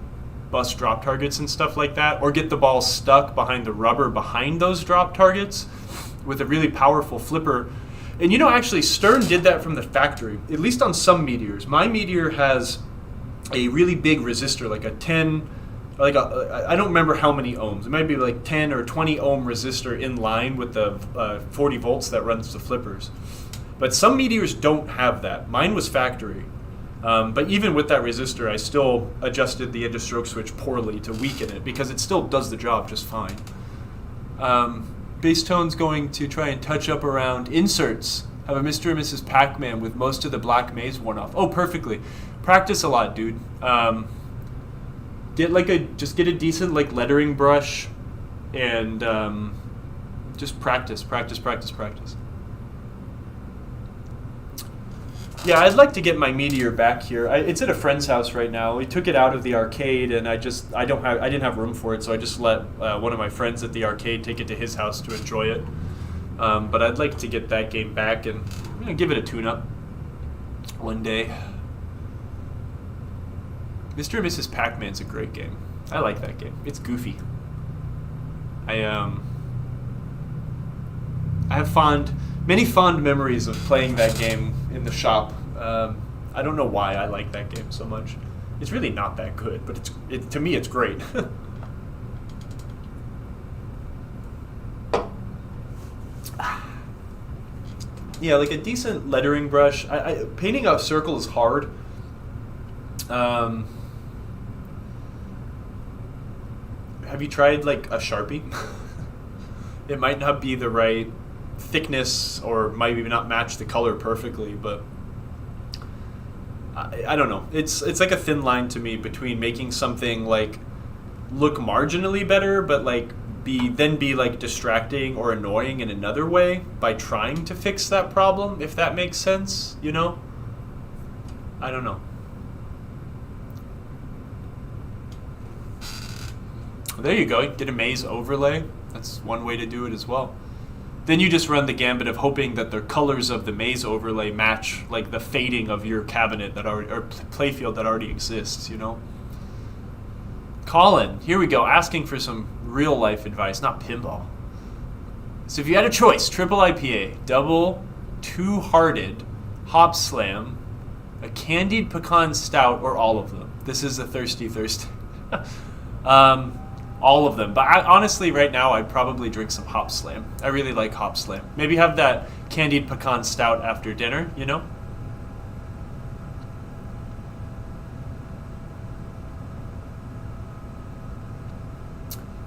bust drop targets and stuff like that, or get the ball stuck behind the rubber behind those drop targets with a really powerful flipper. And you know, actually, Stern did that from the factory, at least on some Meteors. My Meteor has a really big resistor, like a 10, like I don't remember how many ohms. It might be like 10 or 20 ohm resistor in line with the 40 volts that runs the flippers. But some Meteors don't have that. Mine was factory. But even with that resistor, I still adjusted the end of stroke switch poorly to weaken it, because it still does the job just fine. Bass tone's going to try and touch up around inserts. Have a Mr. and Mrs. Pac-Man with most of the black maze worn off. Oh, perfectly. Practice a lot, dude. Just get a decent, like, lettering brush, and just practice. Yeah, I'd like to get my Meteor back here. It's at a friend's house right now. We took it out of the arcade, and I didn't have room for it, so I just let one of my friends at the arcade take it to his house to enjoy it. But I'd like to get that game back and give it a tune-up one day. Mr. and Mrs. Pac-Man's a great game. I like that game. It's goofy. I have many fond memories of playing that game in the shop. I don't know why I like that game so much. It's really not that good, but to me it's great. Yeah, like a decent lettering brush. Painting a circle is hard. Have you tried like a Sharpie? It might not be the right thickness or might even not match the color perfectly, but I don't know. It's like a thin line to me between making something like look marginally better, but like be like distracting or annoying in another way by trying to fix that problem, if that makes sense, you know? I don't know. There you go. Get a maze overlay. That's one way to do it as well. Then you just run the gambit of hoping that the colors of the maze overlay match like the fading of your cabinet that already, or playfield that already exists, you know? Colin, here we go, asking for some real life advice, not pinball. So if you had a choice, triple IPA, double, two-hearted, hop slam, a candied pecan stout, or all of them. This is a thirsty Thursday. All of them. But honestly, right now, I'd probably drink some hop slam. I really like hop slam. Maybe have that candied pecan stout after dinner, you know?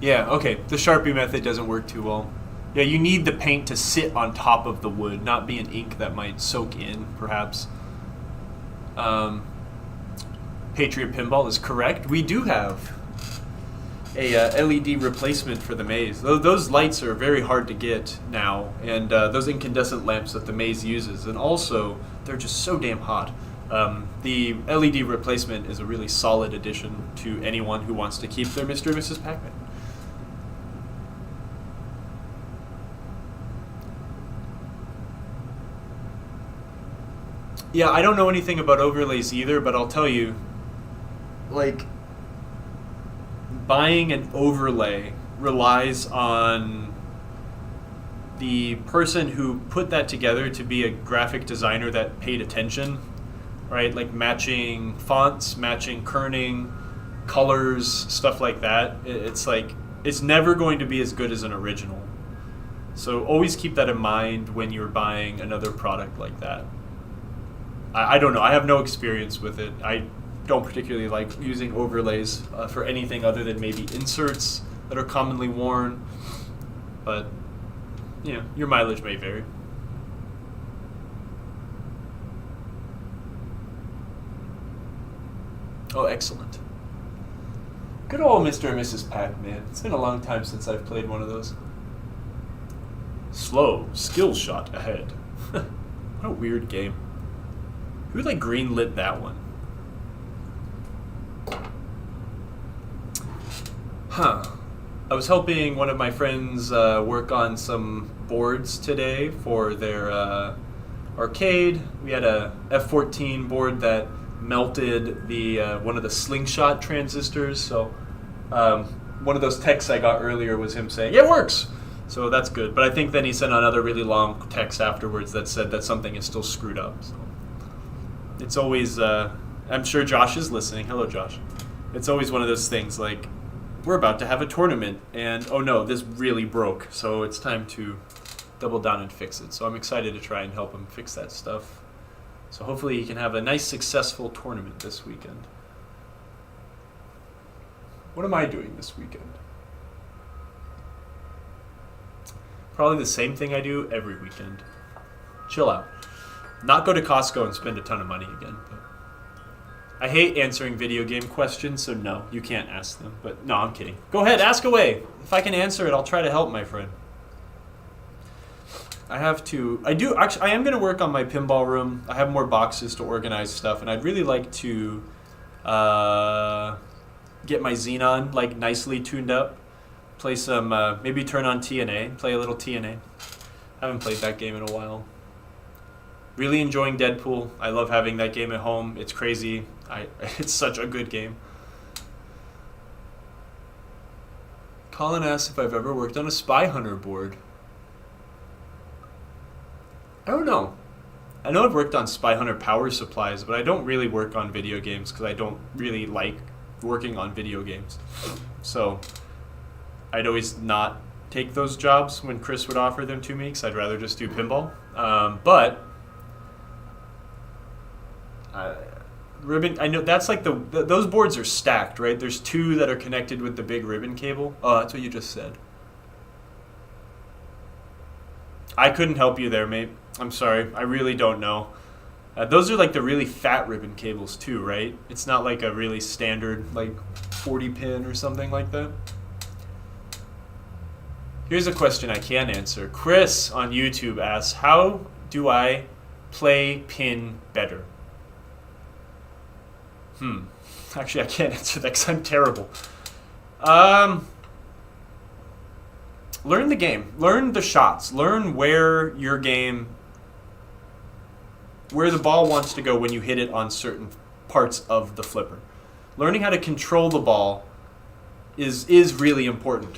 Yeah, okay. The Sharpie method doesn't work too well. Yeah, you need the paint to sit on top of the wood, not be an ink that might soak in, perhaps. Patriot Pinball is correct. We do have a LED replacement for the maze. Those lights are very hard to get now, and those incandescent lamps that the maze uses, and also they're just so damn hot. The LED replacement is a really solid addition to anyone who wants to keep their Mr. and Mrs. Pac-Man. Yeah, I don't know anything about overlays either, but I'll tell you, like, buying an overlay relies on the person who put that together to be a graphic designer that paid attention, right? Like matching fonts, matching kerning, colors, stuff like that. It's like, it's never going to be as good as an original. So always keep that in mind when you're buying another product like that. I don't know. I have no experience with it. I don't particularly like using overlays for anything other than maybe inserts that are commonly worn. But, you know, your mileage may vary. Oh, excellent. Good old Mr. and Mrs. Pac-Man. It's been a long time since I've played one of those. Slow, skill shot ahead. What a weird game. Who like greenlit that one? Huh. I was helping one of my friends work on some boards today for their arcade. We had a F14 board that melted the one of the slingshot transistors. So one of those texts I got earlier was him saying, "Yeah, it works." So that's good. But I think then he sent another really long text afterwards that said that something is still screwed up. So it's always, I'm sure Josh is listening. Hello, Josh. It's always one of those things like, we're about to have a tournament, and oh no, this really broke. So it's time to double down and fix it. So I'm excited to try and help him fix that stuff. So hopefully he can have a nice, successful tournament this weekend. What am I doing this weekend? Probably the same thing I do every weekend. Chill out. Not go to Costco and spend a ton of money again. But I hate answering video game questions, so no, you can't ask them. But no, I'm kidding. Go ahead, ask away. If I can answer it, I'll try to help, my friend. I have to. I do actually. I am going to work on my pinball room. I have more boxes to organize stuff, and I'd really like to get my Xenon like nicely tuned up. Play some. Maybe turn on TNA. Play a little TNA. I haven't played that game in a while. Really enjoying Deadpool. I love having that game at home. It's crazy. It's such a good game. Colin asks if I've ever worked on a Spy Hunter board. I don't know. I know I've worked on Spy Hunter power supplies, but I don't really work on video games because I don't really like working on video games. So I'd always not take those jobs when Chris would offer them to me because I'd rather just do pinball. But ribbon, I know that's like those boards are stacked, right? There's two that are connected with the big ribbon cable. Oh, that's what you just said. I couldn't help you there, mate. I'm sorry. I really don't know. Those are like the really fat ribbon cables too, right? It's not like a really standard like 40 pin or something like that. Here's a question I can answer. Chris on YouTube asks, how do I play pin better? Actually, I can't answer that because I'm terrible. Learn the game. Learn the shots. Learn where your game, where the ball wants to go when you hit it on certain parts of the flipper. Learning how to control the ball is really important.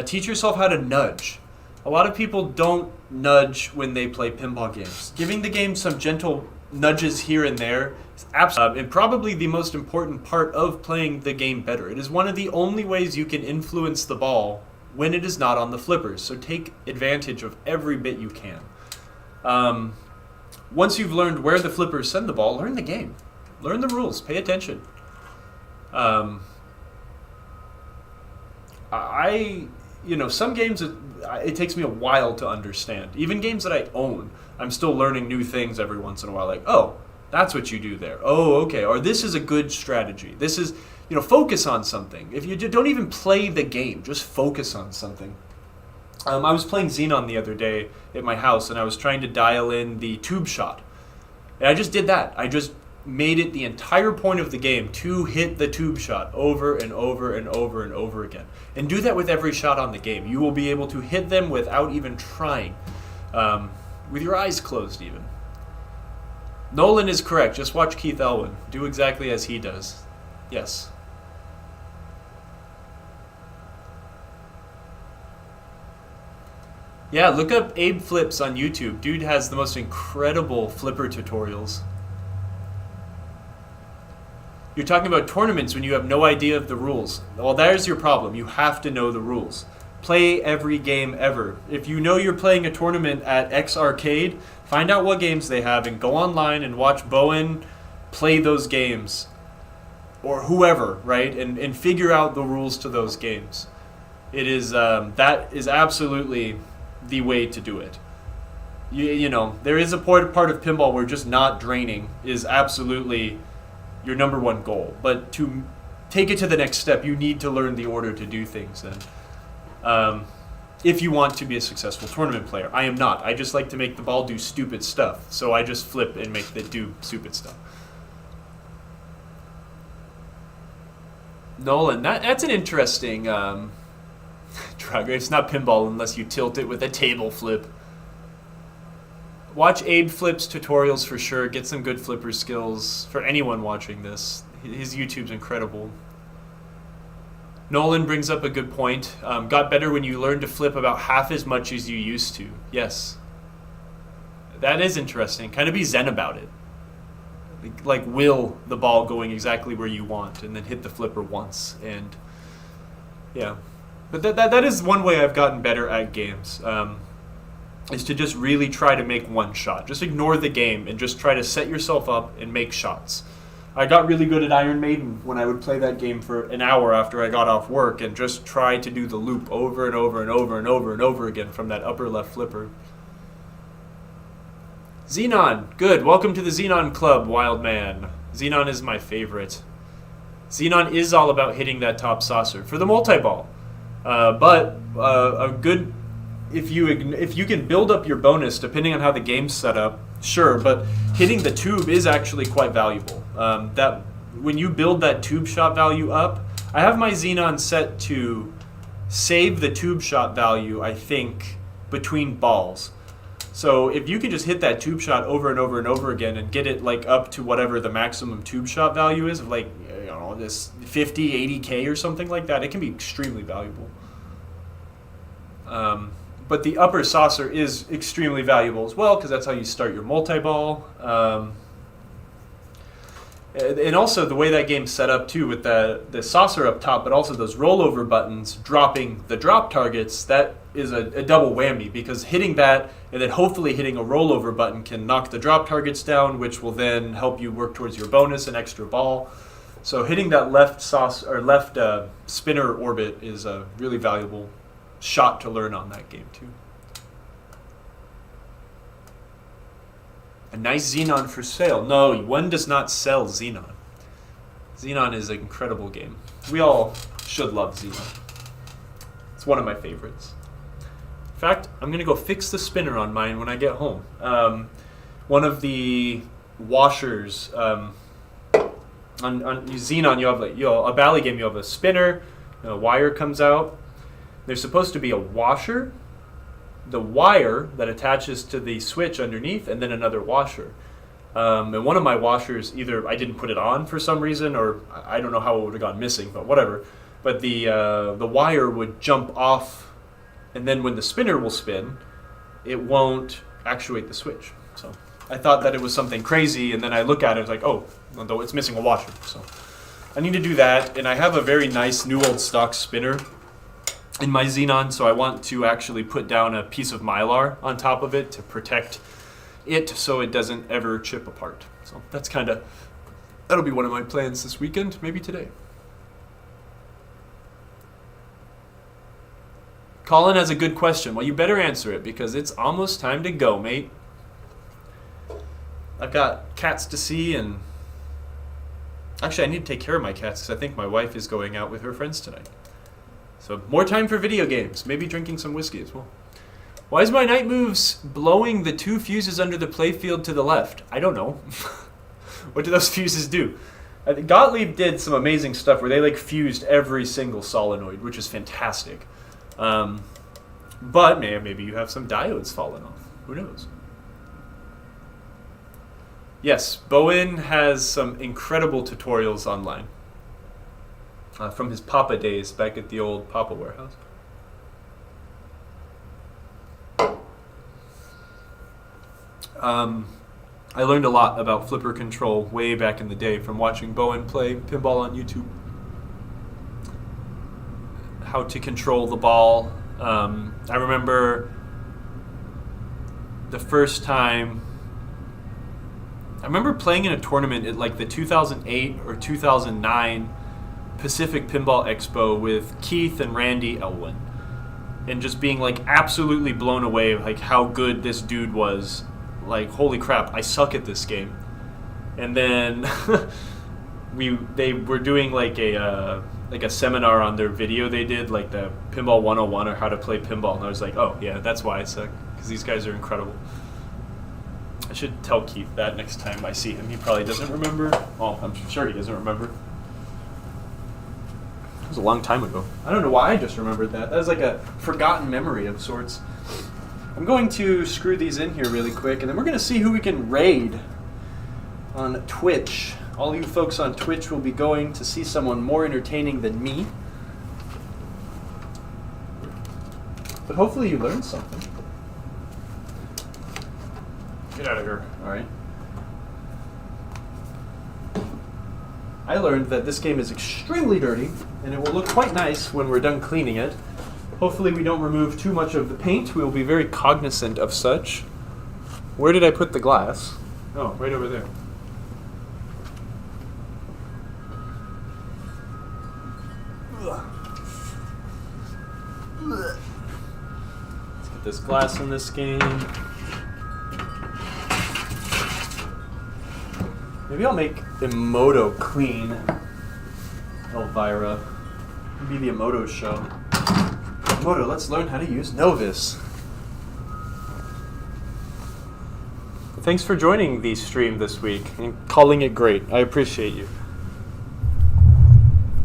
Teach yourself how to nudge. A lot of people don't nudge when they play pinball games. Giving the game some gentle nudges here and there is absolutely and probably the most important part of playing the game better. It is one of the only ways you can influence the ball when it is not on the flippers. So take advantage of every bit you can. Once you've learned where the flippers send the ball, learn the game. Learn the rules. Pay attention. Some games it takes me a while to understand. Even games that I own, I'm still learning new things every once in a while. Like, oh, that's what you do there. Oh, okay. Or this is a good strategy. This is, focus on something. If you don't even play the game, just focus on something. I was playing Xenon the other day at my house, and I was trying to dial in the tube shot. And I just did that. I just made it the entire point of the game to hit the tube shot over and over and over and over again. And do that with every shot on the game. You will be able to hit them without even trying, with your eyes closed even. Nolan is correct. Just watch Keith Elwin. Do exactly as he does. Yes. Yeah, look up Abe Flips on YouTube. Dude has the most incredible flipper tutorials. You're talking about tournaments when you have no idea of the rules. Well, there's your problem. You have to know the rules. Play every game ever. If you know you're playing a tournament at X Arcade, find out what games they have and go online and watch Bowen play those games. Or whoever, right? And figure out the rules to those games. It is that is absolutely the way to do it. There is a part of pinball where just not draining is absolutely your number one goal. But to take it to the next step, you need to learn the order to do things then. If you want to be a successful tournament player. I am not. I just like to make the ball do stupid stuff. So I just flip and make it do stupid stuff. Nolan, that's an interesting drug. It's not pinball unless you tilt it with a table flip. Watch Abe Flips tutorials for sure. Get some good flipper skills for anyone watching this. His YouTube's incredible. Nolan brings up a good point. Got better when you learned to flip about half as much as you used to. Yes. That is interesting. Kind of be zen about it. Like will the ball going exactly where you want and then hit the flipper once. And yeah. But that is one way I've gotten better at games. Is to just really try to make one shot. Just ignore the game and just try to set yourself up and make shots. I got really good at Iron Maiden when I would play that game for an hour after I got off work and just try to do the loop over and over and over and over and over again from that upper left flipper. Xenon, good. Welcome to the Xenon Club, Wild Man. Xenon is my favorite. Xenon is all about hitting that top saucer for the multi-ball. But a good if you can build up your bonus depending on how the game's set up, sure, but hitting the tube is actually quite valuable. That when you build that tube shot value up, I have my Xenon set to save the tube shot value, I think, between balls. So if you can just hit that tube shot over and over and over again and get it like up to whatever the maximum tube shot value is, like, you know, this 50, 80K or something like that, it can be extremely valuable. But the upper saucer is extremely valuable as well because that's how you start your multi-ball. And also the way that game's set up too, with the saucer up top, but also those rollover buttons dropping the drop targets, that is a double whammy, because hitting that and then hopefully hitting a rollover button can knock the drop targets down, which will then help you work towards your bonus and extra ball. So hitting that left spinner orbit is a really valuable shot to learn on that game too. A nice Xenon for sale. No, one does not sell Xenon. Xenon is an incredible game. We all should love Xenon. It's one of my favorites. In fact, I'm going to go fix the spinner on mine when I get home. One of the washers, on Xenon, you have a Bally game, you have a spinner, a wire comes out. There's supposed to be a washer, the wire that attaches to the switch underneath, and then another washer. And one of my washers, either I didn't put it on for some reason, or I don't know how it would have gone missing, but whatever. But the wire would jump off, and then when the spinner will spin, it won't actuate the switch. So I thought that it was something crazy, and then I look at it, it's like, oh, no, it's missing a washer. So I need to do that, and I have a very nice new old stock spinner in my Xenon, so I want to actually put down a piece of Mylar on top of it to protect it so it doesn't ever chip apart. So that'll be one of my plans this weekend, maybe today. Colin has a good question. Well, you better answer it because it's almost time to go, mate. I've got cats to see, and actually I need to take care of my cats because I think my wife is going out with her friends tonight. So more time for video games, maybe drinking some whiskey as well. Why is my night moves blowing the 2 fuses under the playfield to the left? I don't know. What do those fuses do? Gottlieb did some amazing stuff where they like fused every single solenoid, which is fantastic. But maybe you have some diodes falling off. Who knows? Yes, Bowen has some incredible tutorials online. From his Papa days back at the old Papa warehouse. I learned a lot about flipper control way back in the day from watching Bowen play pinball on YouTube. How to control the ball. I remember the first time. I remember playing in a tournament at like the 2008 or 2009 Pacific Pinball Expo with Keith and Randy Elwin, and just being like absolutely blown away like how good this dude was. Like, holy crap, I suck at this game. And then they were doing like a seminar on their video they did, like the Pinball 101 or how to play pinball, and I was like, oh yeah, that's why I suck, because these guys are incredible. I should tell Keith that next time I see him. He probably doesn't remember. Oh, I'm sure he doesn't remember. It was a long time ago. I don't know why I just remembered that. That was like a forgotten memory of sorts. I'm going to screw these in here really quick, and then we're going to see who we can raid on Twitch. All you folks on Twitch will be going to see someone more entertaining than me. But hopefully you learned something. Get out of here. All right. I learned that this game is extremely dirty, and it will look quite nice when we're done cleaning it. Hopefully we don't remove too much of the paint. We will be very cognizant of such. Where did I put the glass? Oh, right over there. Let's get this glass in this game. Maybe I'll make Emoto clean Elvira. It'll be the Emoto show. Emoto, let's learn how to use Novus. thanks for joining the stream this week and calling it great. I appreciate you.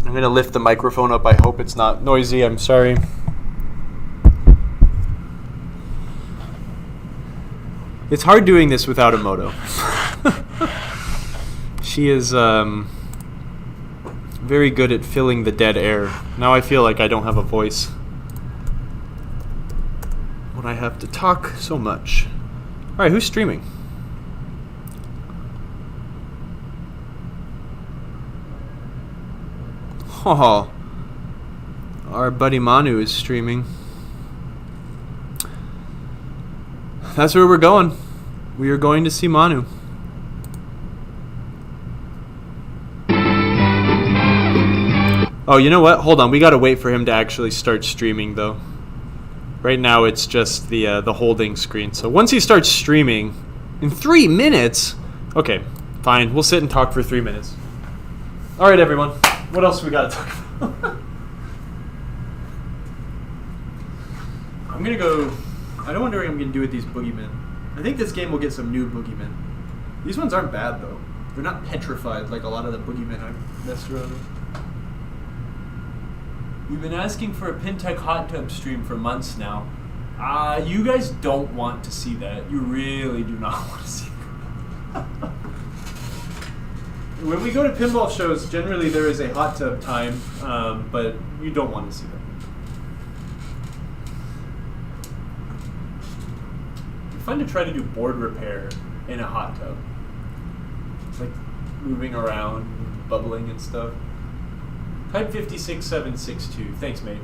I'm going to lift the microphone up. I hope it's not noisy. I'm sorry. It's hard doing this without a moto. She is very good at filling the dead air. Now I feel like I don't have a voice when I have to talk so much. All right, who's streaming? Oh, our buddy Manu is streaming. That's where we're going. We are going to see Manu. Oh, you know what? Hold on. We got to wait for him to actually start streaming, though. Right now, it's just the holding screen. So once he starts streaming, in 3 minutes... Okay, fine. We'll sit and talk for 3 minutes. All right, everyone. What else we got to talk about? I'm going to go... I don't wonder what I'm going to do with these boogeymen. I think this game will get some new boogeymen. These ones aren't bad, though. They're not petrified like a lot of the boogeymen I've messed around with. We've been asking for a PinTech hot tub stream for months now. You guys don't want to see that. You really do not want to see that. When we go to pinball shows, generally there is a hot tub time, but you don't want to see that. It's fun to try to do board repair in a hot tub. It's like moving around, bubbling and stuff. Type 56762. Thanks, mate.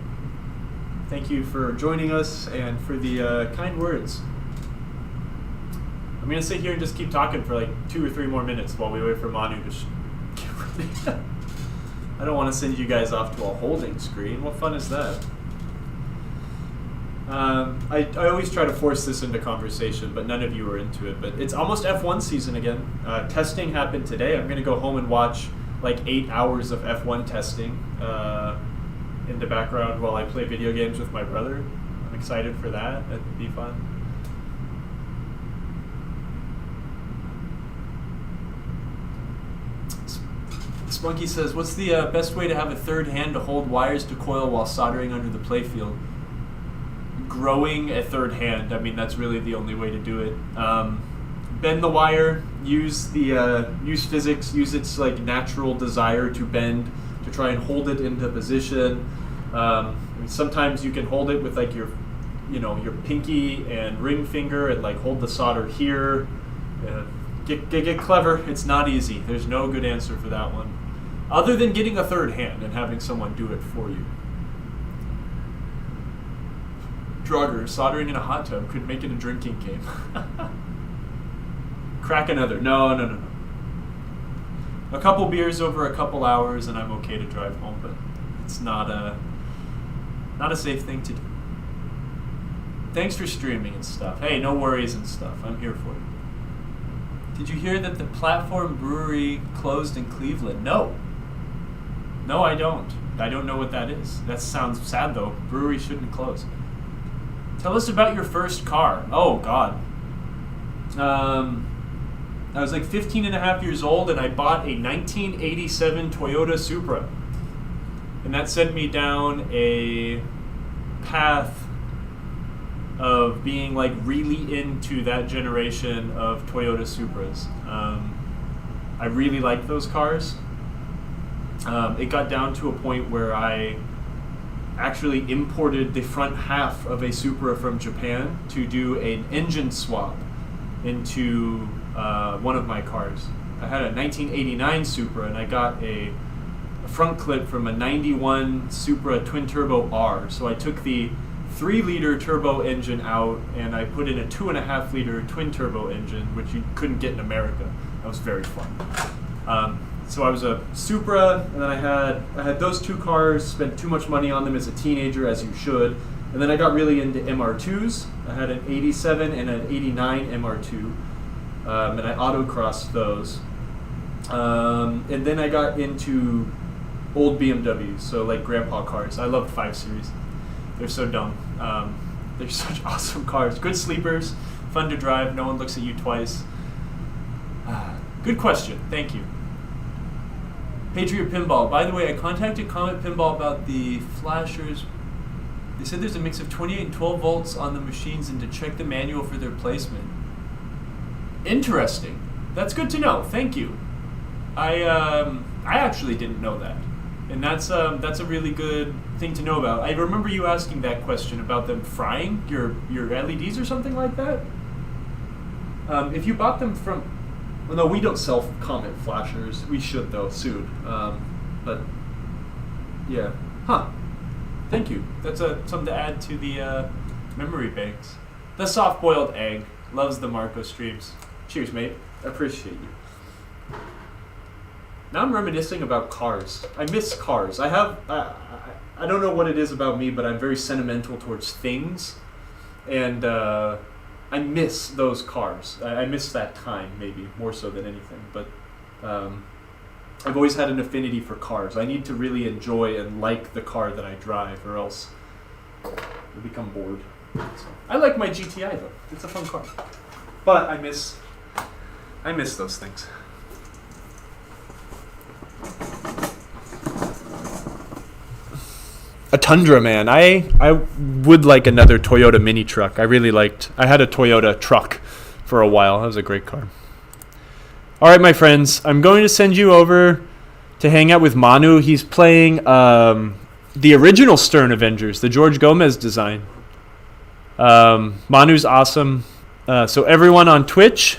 Thank you for joining us and for the kind words. I'm going to sit here and just keep talking for like 2 or 3 more minutes while we wait for Manu to get ready. I don't want to send you guys off to a holding screen. What fun is that? I always try to force this into conversation, but none of you are into it. But it's almost F1 season again. Testing happened today. I'm going to go home and watch like 8 hours of F1 testing in the background while I play video games with my brother. I'm excited for that. That'd be fun. Spunky says, what's the best way to have a third hand to hold wires to coil while soldering under the playfield? Growing a third hand. I mean, that's really the only way to do it. Bend the wire, use physics, use its like natural desire to bend to try and hold it into position. I mean, sometimes you can hold it with like your pinky and ring finger and like hold the solder here. Get clever. It's not easy. There's no good answer for that one, other than getting a third hand and having someone do it for you. Drugger, soldering in a hot tub could make it a drinking game. Crack another. No. A couple beers over a couple hours and I'm okay to drive home, but it's not a safe thing to do. Thanks for streaming and stuff. Hey, no worries and stuff. I'm here for you. Did you hear that the Platform Brewery closed in Cleveland? No, I don't. I don't know what that is. That sounds sad, though. Brewery shouldn't close. Tell us about your first car. Oh, God. I was like 15 and a half years old, and I bought a 1987 Toyota Supra. And that sent me down a path of being like really into that generation of Toyota Supras. I really liked those cars. It got down to a point where I actually imported the front half of a Supra from Japan to do an engine swap into one of my cars. I had a 1989 Supra and I got a front clip from a 91 Supra twin turbo R. So I took the 3-liter turbo engine out and I put in a 2.5-liter twin turbo engine, which you couldn't get in America. That was very fun. So I was a Supra, and then I had those 2 cars, spent too much money on them as a teenager, as you should. And then I got really into MR2s. I had an 87 and an 89 MR2, and I autocrossed those. And then I got into old BMWs, so like grandpa cars. I loved 5 Series. They're so dumb. They're such awesome cars. Good sleepers, fun to drive, no one looks at you twice. Good question. Thank you. Patriot Pinball. By the way, I contacted Comet Pinball about the flashers. They said there's a mix of 28 and 12 volts on the machines and to check the manual for their placement. Interesting. That's good to know. Thank you. I actually didn't know that. And that's a really good thing to know about. I remember you asking that question about them frying your LEDs or something like that. If you bought them from, well, no, we don't sell Comet flashers. We should though soon. But yeah, huh? Thank you. That's something to add to the memory banks. The soft-boiled egg loves the Marco streams. Cheers, mate. I appreciate you. Now I'm reminiscing about cars. I miss cars. I don't know what it is about me, but I'm very sentimental towards things. And I miss those cars. I miss that time, maybe, more so than anything. But I've always had an affinity for cars. I need to really enjoy and like the car that I drive, or else I'll become bored. So, I like my GTI, though. It's a fun car. But I miss those things. A Tundra, man. I would like another Toyota mini truck. I had a Toyota truck for a while. That was a great car. All right, my friends. I'm going to send you over to hang out with Manu. He's playing the original Stern Avengers, the George Gomez design. Manu's awesome. So everyone on Twitch,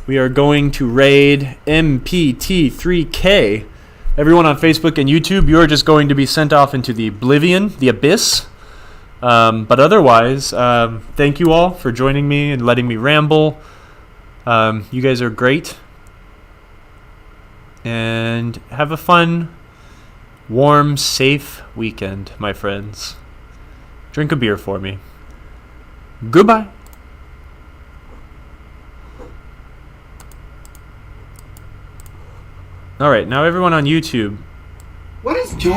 we are going to raid MPT3K. Everyone on Facebook and YouTube, you are just going to be sent off into the oblivion, the abyss. But otherwise, thank you all for joining me and letting me ramble. You guys are great. And have a fun, warm, safe weekend, my friends. Drink a beer for me. Goodbye. All right, now everyone on YouTube. What is George?